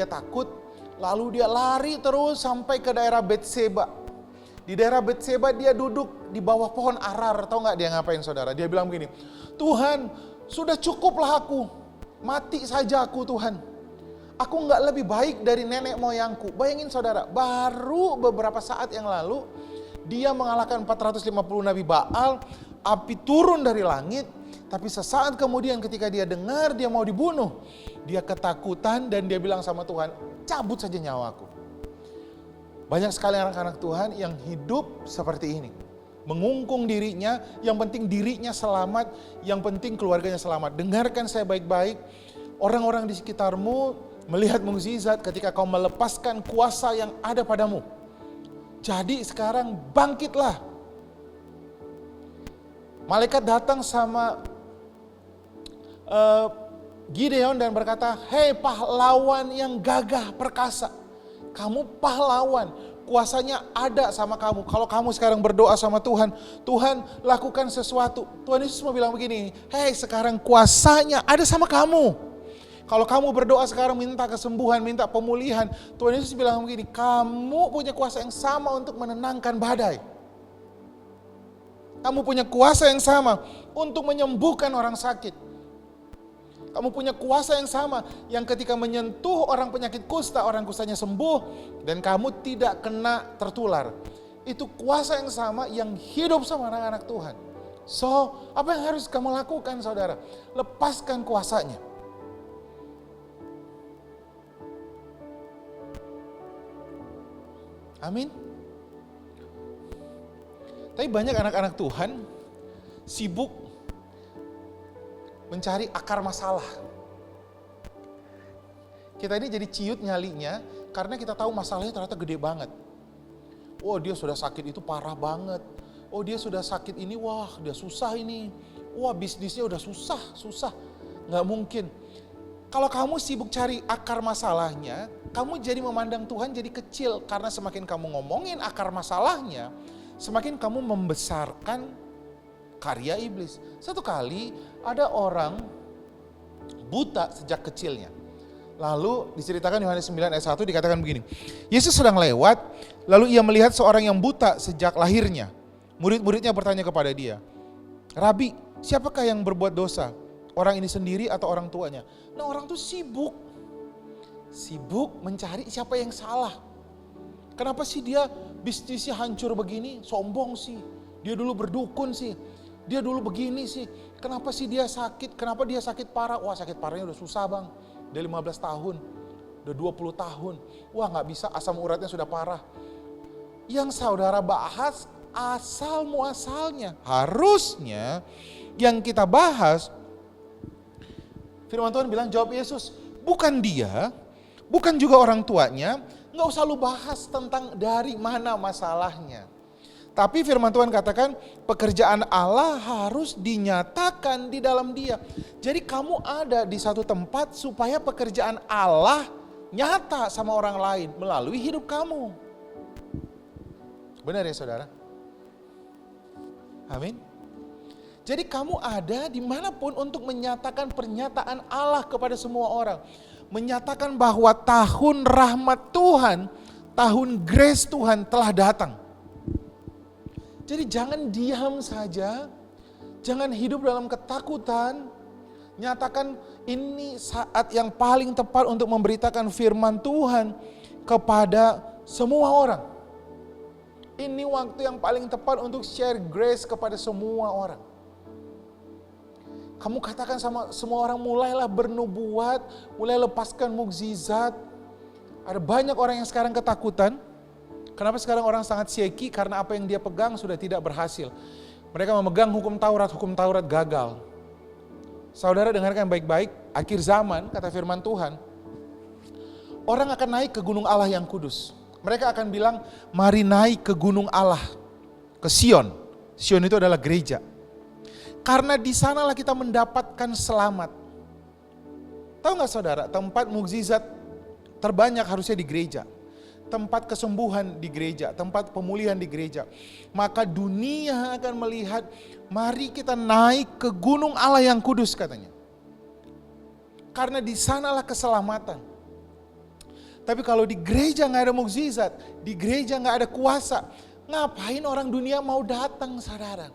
takut. Lalu dia lari terus sampai ke daerah Betseba. Di daerah Betseba dia duduk di bawah pohon arar. Tahu nggak dia ngapain saudara? Dia bilang begini, Tuhan sudah cukuplah aku. Mati saja aku Tuhan. Aku nggak lebih baik dari nenek moyangku. Bayangin saudara, baru beberapa saat yang lalu dia mengalahkan 450 Nabi Baal. Api turun dari langit. Tapi sesaat kemudian ketika dia dengar dia mau dibunuh, dia ketakutan dan dia bilang sama Tuhan, cabut saja nyawaku. Banyak sekali anak-anak Tuhan yang hidup seperti ini. Mengungkung dirinya, yang penting dirinya selamat, yang penting keluarganya selamat. Dengarkan saya baik-baik, orang-orang di sekitarmu melihat mukjizat ketika kau melepaskan kuasa yang ada padamu. Jadi sekarang bangkitlah. Malaikat datang sama Gideon dan berkata, hei pahlawan yang gagah perkasa, kamu pahlawan, kuasanya ada sama kamu. Kalau kamu sekarang berdoa sama Tuhan, Tuhan lakukan sesuatu. Tuhan Yesus mau bilang begini, hei sekarang kuasanya ada sama kamu. Kalau kamu berdoa sekarang minta kesembuhan, minta pemulihan, Tuhan Yesus bilang begini, kamu punya kuasa yang sama untuk menenangkan badai. Kamu punya kuasa yang sama untuk menyembuhkan orang sakit. Kamu punya kuasa yang sama yang ketika menyentuh orang penyakit kusta, orang kustanya sembuh dan kamu tidak kena tertular. Itu kuasa yang sama yang hidup sama anak-anak Tuhan. So, apa yang harus kamu lakukan saudara? Lepaskan kuasanya. Amin. Tapi banyak anak-anak Tuhan sibuk mencari akar masalah. Kita ini jadi ciut nyalinya karena kita tahu masalahnya ternyata gede banget. Oh dia sudah sakit itu parah banget. Oh dia sudah sakit ini, wah dia susah ini. Wah bisnisnya udah susah. Nggak mungkin. Kalau kamu sibuk cari akar masalahnya, kamu jadi memandang Tuhan jadi kecil. Karena semakin kamu ngomongin akar masalahnya, semakin kamu membesarkan karya iblis. Satu kali ada orang buta sejak kecilnya. Lalu diceritakan Yohanes 9 ayat 1 dikatakan begini. Yesus sedang lewat, lalu ia melihat seorang yang buta sejak lahirnya. Murid-muridnya bertanya kepada dia, Rabi, siapakah yang berbuat dosa? Orang ini sendiri atau orang tuanya? Nah orang tuh sibuk mencari siapa yang salah. Kenapa sih dia bisnisnya hancur begini? Sombong sih. Dia dulu berdukun sih. Dia dulu begini sih, kenapa sih dia sakit, kenapa dia sakit parah? Wah sakit parahnya udah susah bang, udah 15 tahun, udah 20 tahun. Wah gak bisa, asam uratnya sudah parah. Yang saudara bahas asal muasalnya. Harusnya yang kita bahas, firman Tuhan bilang jawab Yesus, bukan dia, bukan juga orang tuanya, gak usah lu bahas tentang dari mana masalahnya. Tapi firman Tuhan katakan pekerjaan Allah harus dinyatakan di dalam dia. Jadi kamu ada di satu tempat supaya pekerjaan Allah nyata sama orang lain melalui hidup kamu. Benar ya saudara? Amin. Jadi kamu ada dimanapun untuk menyatakan pernyataan Allah kepada semua orang. Menyatakan bahwa tahun rahmat Tuhan, tahun grace Tuhan telah datang. Jadi jangan diam saja, jangan hidup dalam ketakutan. Nyatakan ini saat yang paling tepat untuk memberitakan firman Tuhan kepada semua orang. Ini waktu yang paling tepat untuk share grace kepada semua orang. Kamu katakan sama semua orang, mulailah bernubuat, mulai lepaskan mukjizat. Ada banyak orang yang sekarang ketakutan. Kenapa sekarang orang sangat shaky? Karena apa yang dia pegang sudah tidak berhasil. Mereka memegang hukum Taurat gagal. Saudara dengarkan baik-baik, akhir zaman kata firman Tuhan, orang akan naik ke gunung Allah yang kudus. Mereka akan bilang, mari naik ke gunung Allah, ke Sion. Sion itu adalah gereja. Karena di sanalah kita mendapatkan selamat. Tahu gak saudara, tempat mukjizat terbanyak harusnya di gereja. Tempat kesembuhan di gereja, tempat pemulihan di gereja. Maka dunia akan melihat, mari kita naik ke gunung Allah yang kudus katanya. Karena di sanalah keselamatan. Tapi kalau di gereja nggak ada mukjizat, di gereja nggak ada kuasa, ngapain orang dunia mau datang, saudara?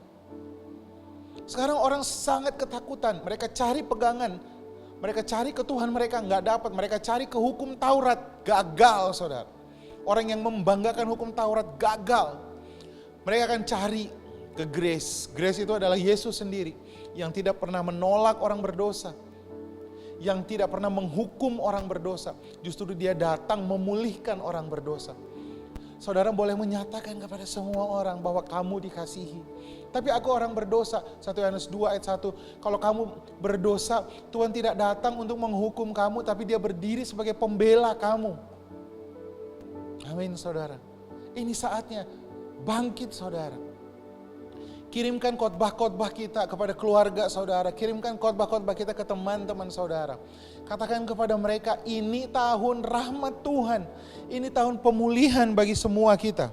Sekarang orang sangat ketakutan, mereka cari pegangan, mereka cari ke Tuhan mereka nggak dapat, mereka cari ke hukum Taurat, gagal, saudara. Orang yang membanggakan hukum Taurat gagal. Mereka akan cari ke grace. Grace itu adalah Yesus sendiri yang tidak pernah menolak orang berdosa, yang tidak pernah menghukum orang berdosa. Justru dia datang memulihkan orang berdosa. Saudara boleh menyatakan kepada semua orang bahwa kamu dikasihi. Tapi aku orang berdosa. 1 Yohanes 2 ayat 1. Kalau kamu berdosa, Tuhan tidak datang untuk menghukum kamu, tapi dia berdiri sebagai pembela kamu. Amin, saudara. Ini saatnya bangkit, saudara. Kirimkan khotbah-khotbah kita kepada keluarga saudara. Kirimkan khotbah-khotbah kita ke teman-teman saudara. Katakan kepada mereka, ini tahun rahmat Tuhan. Ini tahun pemulihan bagi semua kita.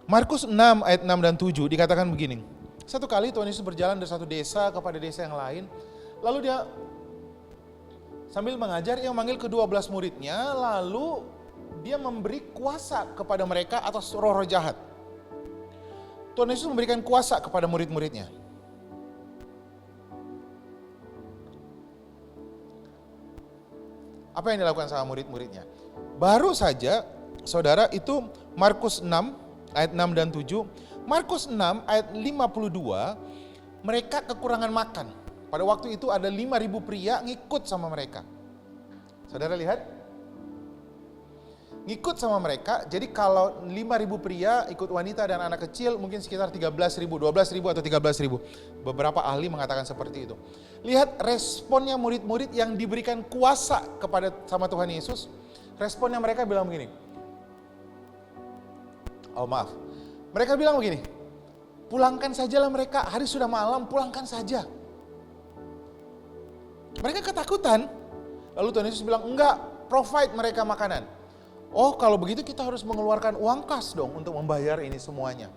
Markus 6 ayat 6 dan 7 dikatakan begini. Satu kali Tuhan Yesus berjalan dari satu desa kepada desa yang lain. Lalu dia sambil mengajar, ia memanggil ke-12 muridnya. Lalu dia memberi kuasa kepada mereka atas roh-roh jahat. Tuhan Yesus memberikan kuasa kepada murid-muridnya. Apa yang dilakukan sama murid-muridnya? Baru saja, saudara, itu Markus 6 ayat 6 dan 7. Markus 6 ayat 52, mereka kekurangan makan. Pada waktu itu ada 5.000 pria ngikut sama mereka. Saudara lihat? Ngikut sama mereka, jadi kalau 5.000 pria ikut wanita dan anak kecil mungkin sekitar 13.000, 12.000 atau 13.000. Beberapa ahli mengatakan seperti itu. Lihat responnya murid-murid yang diberikan kuasa kepada sama Tuhan Yesus. Responnya mereka bilang begini. Oh maaf, mereka bilang begini. Pulangkan sajalah mereka, hari sudah malam, pulangkan saja. Mereka ketakutan. Lalu Tuhan Yesus bilang, enggak, provide mereka makanan. Oh kalau begitu kita harus mengeluarkan uang kas dong untuk membayar ini semuanya.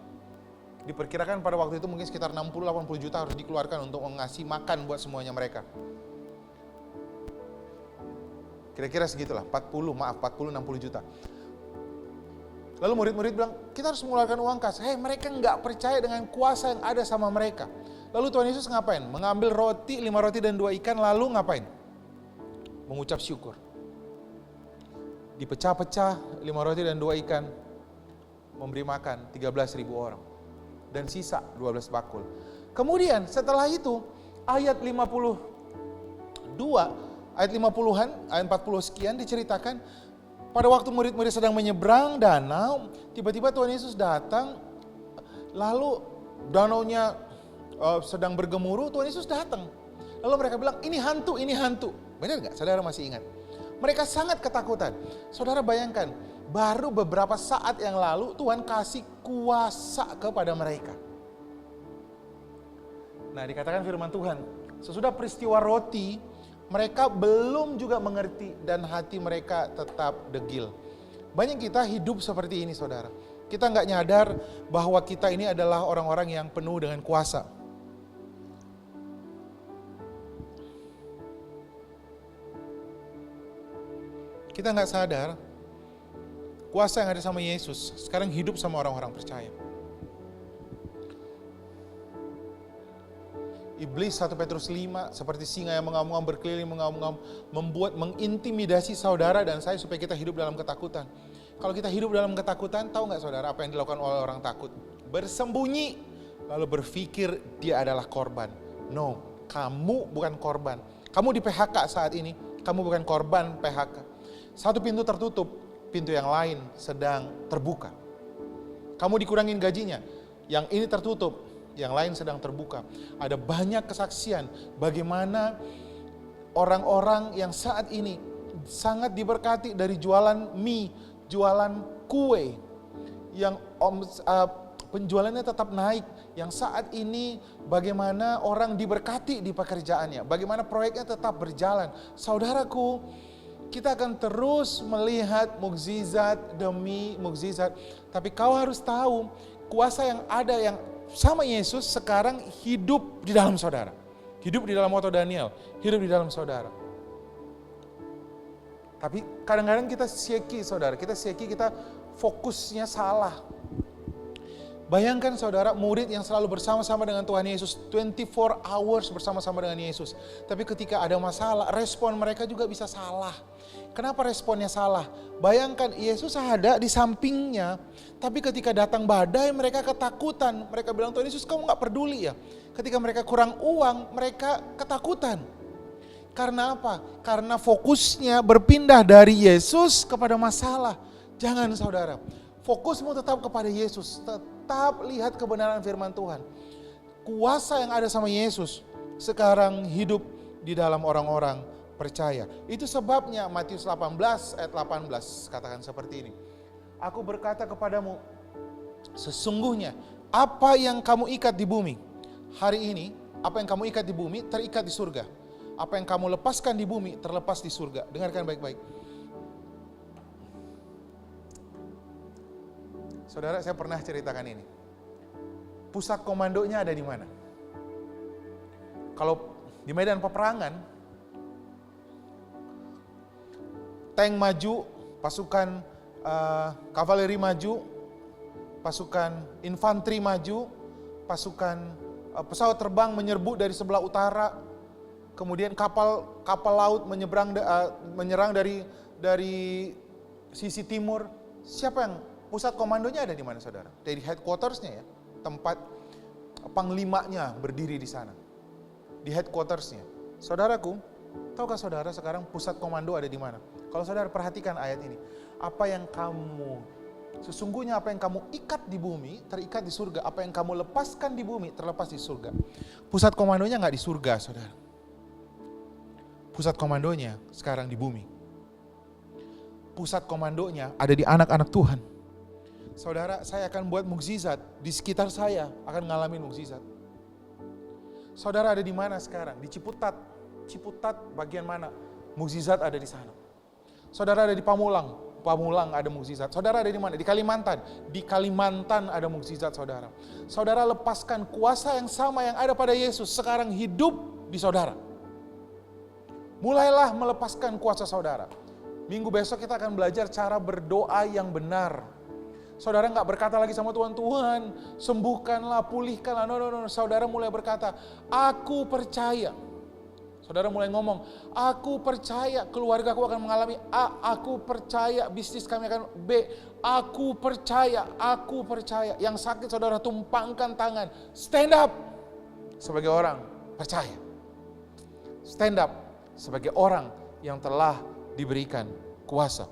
Diperkirakan pada waktu itu mungkin sekitar 60-80 juta harus dikeluarkan untuk mengasih makan buat semuanya mereka. Kira-kira segitulah, 40-60 juta. Lalu murid-murid bilang, kita harus mengeluarkan uang kas. Mereka nggak percaya dengan kuasa yang ada sama mereka. Lalu Tuhan Yesus ngapain? Mengambil roti, 5 roti dan 2 ikan, lalu ngapain? Mengucap syukur. Dipecah-pecah 5 roti dan 2 ikan, memberi makan 13.000 orang. Dan sisa 12 bakul. Kemudian setelah itu, ayat 52, ayat 50-an, ayat 40 sekian diceritakan, pada waktu murid-murid sedang menyeberang danau, tiba-tiba Tuhan Yesus datang, lalu danaunya sedang bergemuruh, Tuhan Yesus datang. Lalu mereka bilang, ini hantu, ini hantu. Benar gak? Saudara masih ingat? Mereka sangat ketakutan. Saudara bayangkan, baru beberapa saat yang lalu Tuhan kasih kuasa kepada mereka. Nah, dikatakan firman Tuhan, sesudah peristiwa roti, mereka belum juga mengerti dan hati mereka tetap degil. Banyak kita hidup seperti ini, saudara. Kita nggak nyadar bahwa kita ini adalah orang-orang yang penuh dengan kuasa. Kita nggak sadar kuasa yang ada sama Yesus sekarang hidup sama orang-orang percaya. Iblis 1 Petrus 5 seperti singa yang mengaum-ngaum berkeliling, mengaum-ngaum, membuat mengintimidasi saudara dan saya supaya kita hidup dalam ketakutan. Kalau kita hidup dalam ketakutan, tahu nggak saudara apa yang dilakukan oleh orang takut? Bersembunyi, lalu berpikir dia adalah korban. No, kamu bukan korban. Kamu di PHK saat ini, kamu bukan korban PHK. Satu pintu tertutup, pintu yang lain sedang terbuka. Kamu dikurangin gajinya, yang ini tertutup, yang lain sedang terbuka. Ada banyak kesaksian bagaimana orang-orang yang saat ini sangat diberkati dari jualan mie, jualan kue, yang penjualannya tetap naik, yang saat ini bagaimana orang diberkati di pekerjaannya, bagaimana proyeknya tetap berjalan. Saudaraku, kita akan terus melihat mukjizat demi mukjizat. Tapi kau harus tahu, kuasa yang ada yang sama Yesus sekarang hidup di dalam saudara. hidup di dalam waktu Daniel, hidup di dalam saudara. Tapi kadang-kadang kita shaky saudara, kita fokusnya salah. Bayangkan saudara, murid yang selalu bersama-sama dengan Tuhan Yesus, 24 hours bersama-sama dengan Yesus. Tapi ketika ada masalah, respon mereka juga bisa salah. Kenapa responnya salah? Bayangkan Yesus ada di sampingnya, tapi ketika datang badai mereka ketakutan. Mereka bilang, Tuhan Yesus kamu gak peduli ya? Ketika mereka kurang uang, mereka ketakutan. Karena apa? Karena fokusnya berpindah dari Yesus kepada masalah. Jangan saudara, fokusmu tetap kepada Yesus. Tetap lihat kebenaran firman Tuhan. Kuasa yang ada sama Yesus sekarang hidup di dalam orang-orang percaya. Itu sebabnya Matius 18 ayat 18 katakan seperti ini. Aku berkata kepadamu, sesungguhnya apa yang kamu ikat di bumi hari ini, apa yang kamu ikat di bumi terikat di surga. Apa yang kamu lepaskan di bumi terlepas di surga. Dengarkan baik-baik. Saudara, saya pernah ceritakan ini. Pusat komandonya ada di mana? Kalau di medan peperangan, tank maju, pasukan kavaleri maju, pasukan infanteri maju, pasukan pesawat terbang menyerbu dari sebelah utara, kemudian kapal laut menyerang dari sisi timur. Siapa yang pusat komandonya ada di mana saudara? Dari headquartersnya ya, tempat panglimanya berdiri di sana. Di headquartersnya. Saudaraku, tahukah saudara sekarang pusat komando ada di mana? Kalau saudara perhatikan ayat ini, sesungguhnya apa yang kamu ikat di bumi terikat di surga, apa yang kamu lepaskan di bumi terlepas di surga. Pusat komandonya nggak di surga saudara. Pusat komandonya sekarang di bumi. Pusat komandonya ada di anak-anak Tuhan. Saudara, saya akan buat mukjizat. Di sekitar saya akan ngalamin mukjizat. Saudara ada di mana sekarang? Di Ciputat. Ciputat bagian mana? Mukjizat ada di sana. Saudara ada di Pamulang. Pamulang ada mukjizat. Saudara ada di mana? Di Kalimantan. Di Kalimantan ada mukjizat saudara. Saudara lepaskan kuasa yang sama yang ada pada Yesus sekarang hidup di saudara. Mulailah melepaskan kuasa saudara. Minggu besok kita akan belajar cara berdoa yang benar. Saudara nggak berkata lagi sama Tuhan, Tuhan sembuhkanlah, pulihkanlah. No. Saudara mulai berkata, aku percaya. Saudara mulai ngomong, aku percaya keluargaku akan mengalami A, aku percaya bisnis kami akan B, aku percaya. Yang sakit saudara tumpangkan tangan, stand up sebagai orang percaya. Stand up sebagai orang yang telah diberikan kuasa.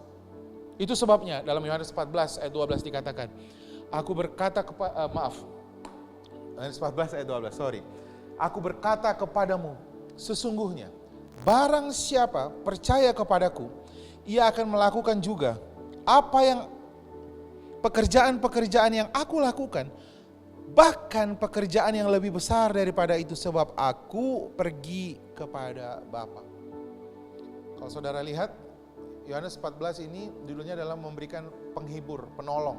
Itu sebabnya dalam Yohanes 14 ayat 12 dikatakan, aku berkata Yohanes 14 ayat 12, aku berkata kepadamu, sesungguhnya barang siapa percaya kepadaku, ia akan melakukan juga apa yang pekerjaan-pekerjaan yang aku lakukan, bahkan pekerjaan yang lebih besar daripada itu, sebab aku pergi kepada Bapa. Kalau saudara lihat Yohanes 14 ini judulnya adalah memberikan penghibur, penolong.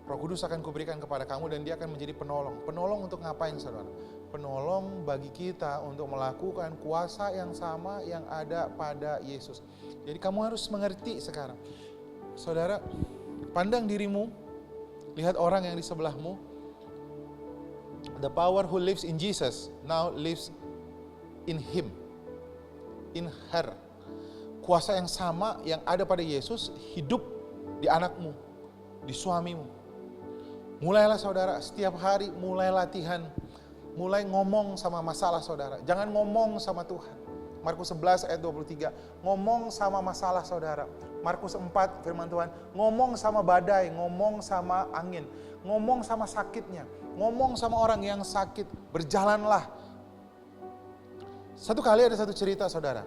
Roh Kudus akan kuberikan kepada kamu dan dia akan menjadi penolong. Penolong untuk ngapain saudara? Penolong bagi kita untuk melakukan kuasa yang sama yang ada pada Yesus. Jadi kamu harus mengerti sekarang. Saudara, pandang dirimu, lihat orang yang di sebelahmu. The power who lives in Jesus now lives in him, in her. Kuasa yang sama yang ada pada Yesus hidup di anakmu, di suamimu. Mulailah saudara, setiap hari mulai latihan, mulai ngomong sama masalah saudara. Jangan ngomong sama Tuhan. Markus 11 ayat 23, ngomong sama masalah saudara. Markus 4 firman Tuhan, ngomong sama badai, ngomong sama angin, ngomong sama sakitnya, ngomong sama orang yang sakit, berjalanlah. Satu kali ada satu cerita saudara.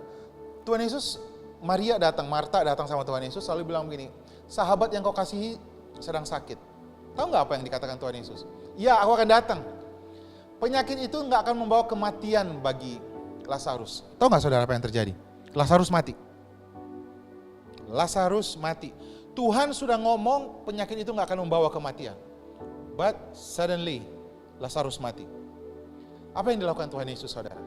Tuhan Yesus, Marta datang sama Tuhan Yesus lalu bilang begini, sahabat yang kau kasihi sedang sakit. Tahu nggak apa yang dikatakan Tuhan Yesus? Ya, aku akan datang. Penyakit itu nggak akan membawa kematian bagi Lazarus. Tahu nggak saudara apa yang terjadi? Lazarus mati. Tuhan sudah ngomong penyakit itu nggak akan membawa kematian. But suddenly Lazarus mati. Apa yang dilakukan Tuhan Yesus saudara?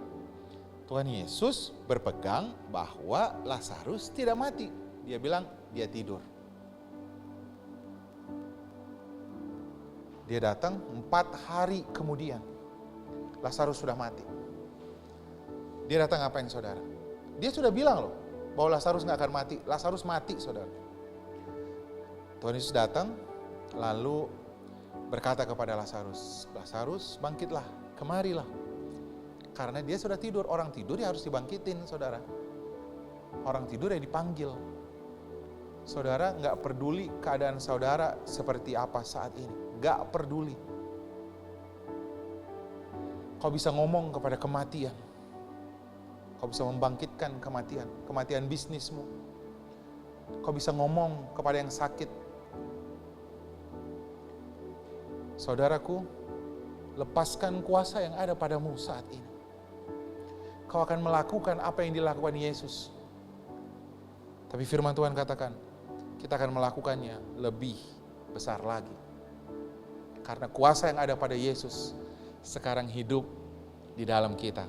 Tuhan Yesus berpegang bahwa Lazarus tidak mati. Dia bilang dia tidur. Dia datang 4 hari kemudian. Lazarus sudah mati. Dia datang ngapain saudara? Dia sudah bilang loh bahwa Lazarus gak akan mati. Lazarus mati saudara. Tuhan Yesus datang lalu berkata kepada Lazarus, Lazarus bangkitlah, kemarilah. Karena dia sudah tidur, orang tidur ya harus dibangkitin saudara. Orang tidur ya dipanggil. Saudara gak peduli keadaan saudara seperti apa saat ini. Gak peduli. Kau bisa ngomong kepada kematian. Kau bisa membangkitkan kematian. Kematian bisnismu. Kau bisa ngomong kepada yang sakit. Saudaraku, lepaskan kuasa yang ada padamu saat ini. Kau akan melakukan apa yang dilakukan Yesus. Tapi firman Tuhan katakan, kita akan melakukannya lebih besar lagi. Karena kuasa yang ada pada Yesus sekarang hidup di dalam kita.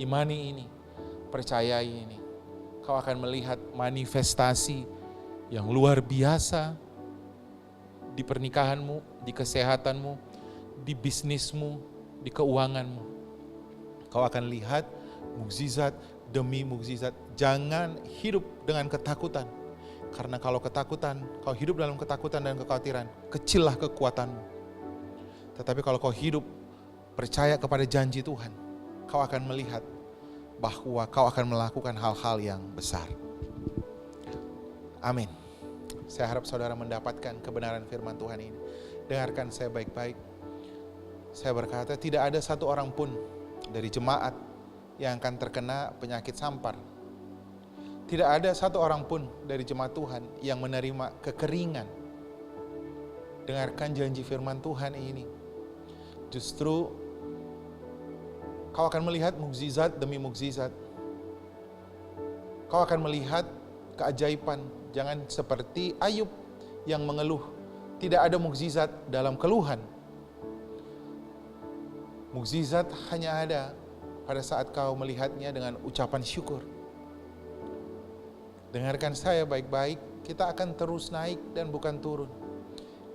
Imani ini, percayai ini. Kau akan melihat manifestasi yang luar biasa di pernikahanmu, di kesehatanmu, di bisnismu, di keuanganmu. Kau akan lihat mukjizat demi mukjizat. Jangan hidup dengan ketakutan. Karena kalau ketakutan, kau hidup dalam ketakutan dan kekhawatiran, kecillah kekuatanmu. Tetapi kalau kau hidup percaya kepada janji Tuhan, kau akan melihat bahwa kau akan melakukan hal-hal yang besar. Amin. Saya harap saudara mendapatkan kebenaran firman Tuhan ini. Dengarkan saya baik-baik. Saya berkata, tidak ada satu orang pun dari jemaat yang akan terkena penyakit sampar. Tidak ada satu orang pun dari jemaat Tuhan yang menerima kekeringan. Dengarkan janji firman Tuhan ini. Justru kau akan melihat mukjizat demi mukjizat. Kau akan melihat keajaiban. Jangan seperti Ayub yang mengeluh. Tidak ada mukjizat dalam keluhan. Mukjizat hanya ada pada saat kau melihatnya dengan ucapan syukur. Dengarkan saya baik-baik, kita akan terus naik dan bukan turun.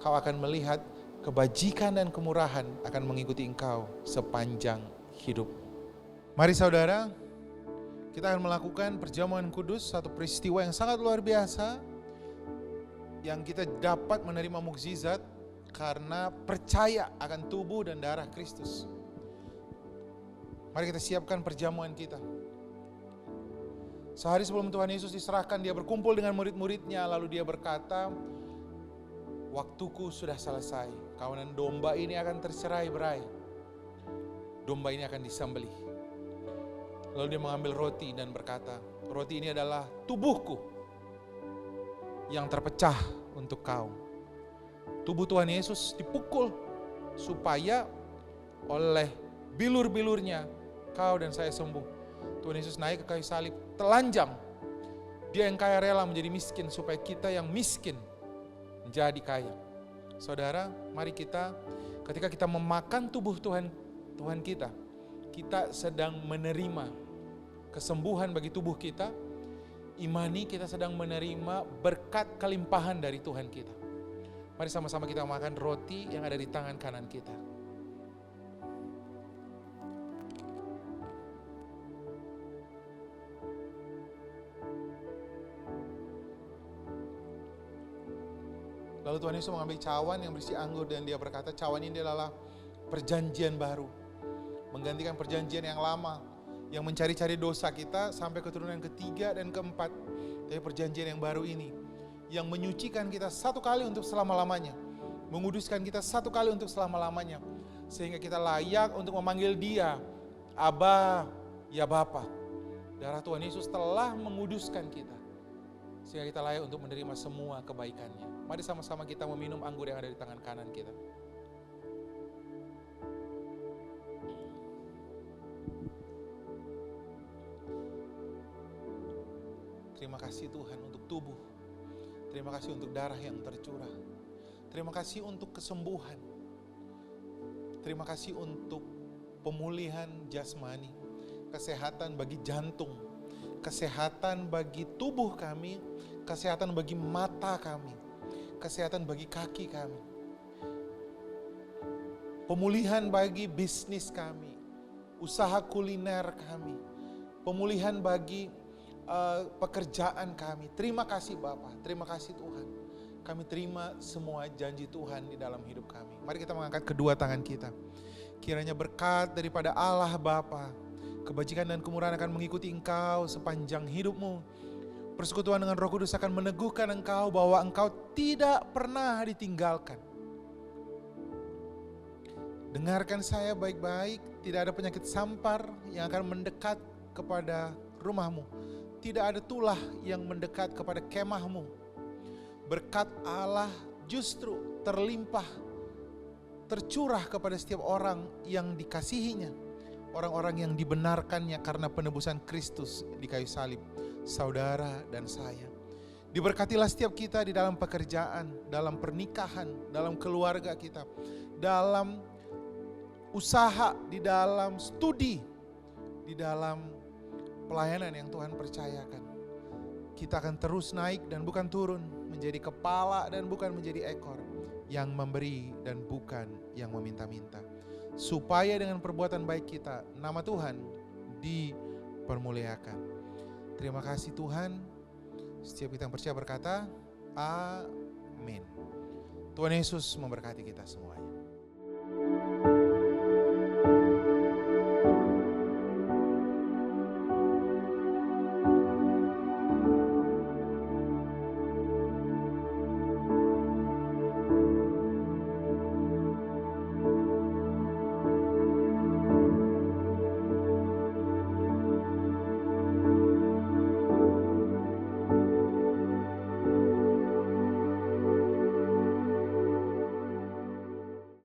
Kau akan melihat kebajikan dan kemurahan akan mengikuti engkau sepanjang hidup. Mari saudara, kita akan melakukan perjamuan kudus, satu peristiwa yang sangat luar biasa, yang kita dapat menerima mukjizat karena percaya akan tubuh dan darah Kristus. Mari kita siapkan perjamuan kita. Sehari sebelum Tuhan Yesus diserahkan, dia berkumpul dengan murid-muridnya, lalu dia berkata, waktuku sudah selesai, kawanan domba ini akan tercerai-berai. Domba ini akan disembelih. Lalu dia mengambil roti dan berkata, roti ini adalah tubuhku yang terpecah untuk kau. Tubuh Tuhan Yesus dipukul supaya oleh bilur-bilurnya kau dan saya sembuh. Tuhan Yesus naik ke kayu salib, telanjang. Dia yang kaya rela menjadi miskin supaya kita yang miskin menjadi kaya. Saudara, mari kita ketika kita memakan tubuh Tuhan kita, kita sedang menerima kesembuhan bagi tubuh kita. Imani kita sedang menerima berkat kelimpahan dari Tuhan kita. Mari sama-sama kita makan roti yang ada di tangan kanan kita. Lalu Tuhan Yesus mengambil cawan yang berisi anggur dan dia berkata, cawan ini adalah perjanjian baru. Menggantikan perjanjian yang lama, yang mencari-cari dosa kita sampai keturunan ketiga dan keempat. Tapi perjanjian yang baru ini, yang menyucikan kita satu kali untuk selama-lamanya. Menguduskan kita satu kali untuk selama-lamanya. Sehingga kita layak untuk memanggil dia, Aba, ya Bapa. Darah Tuhan Yesus telah menguduskan kita. Sehingga kita layak untuk menerima semua kebaikannya. Mari sama-sama kita meminum anggur yang ada di tangan kanan kita. Terima kasih Tuhan untuk tubuh. Terima kasih untuk darah yang tercurah. Terima kasih untuk kesembuhan. Terima kasih untuk pemulihan jasmani. kesehatan bagi jantung, kesehatan bagi tubuh kami, kesehatan bagi mata kami, kesehatan bagi kaki kami, pemulihan bagi bisnis kami, usaha kuliner kami, pemulihan bagi pekerjaan kami. Terima kasih Bapa, terima kasih Tuhan. Kami terima semua janji Tuhan di dalam hidup kami. Mari kita mengangkat kedua tangan kita. Kiranya berkat daripada Allah Bapa, kebajikan dan kemurahan akan mengikuti engkau sepanjang hidupmu. Persekutuan dengan Roh Kudus akan meneguhkan engkau bahwa engkau tidak pernah ditinggalkan. Dengarkan saya baik-baik, tidak ada penyakit sampar yang akan mendekat kepada rumahmu. Tidak ada tulah yang mendekat kepada kemahmu. Berkat Allah justru terlimpah, tercurah kepada setiap orang yang dikasihinya. Orang-orang yang dibenarkannya karena penebusan Kristus di kayu salib. Saudara dan saya. Diberkatilah setiap kita di dalam pekerjaan, dalam pernikahan, dalam keluarga kita, dalam usaha, di dalam studi, di dalam pelayanan yang Tuhan percayakan. Kita akan terus naik dan bukan turun, menjadi kepala dan bukan menjadi ekor, yang memberi dan bukan yang meminta-minta. Supaya dengan perbuatan baik kita, nama Tuhan dipermuliakan. Terima kasih Tuhan. Setiap kita yang percaya berkata, amin. Tuhan Yesus memberkati kita semuanya.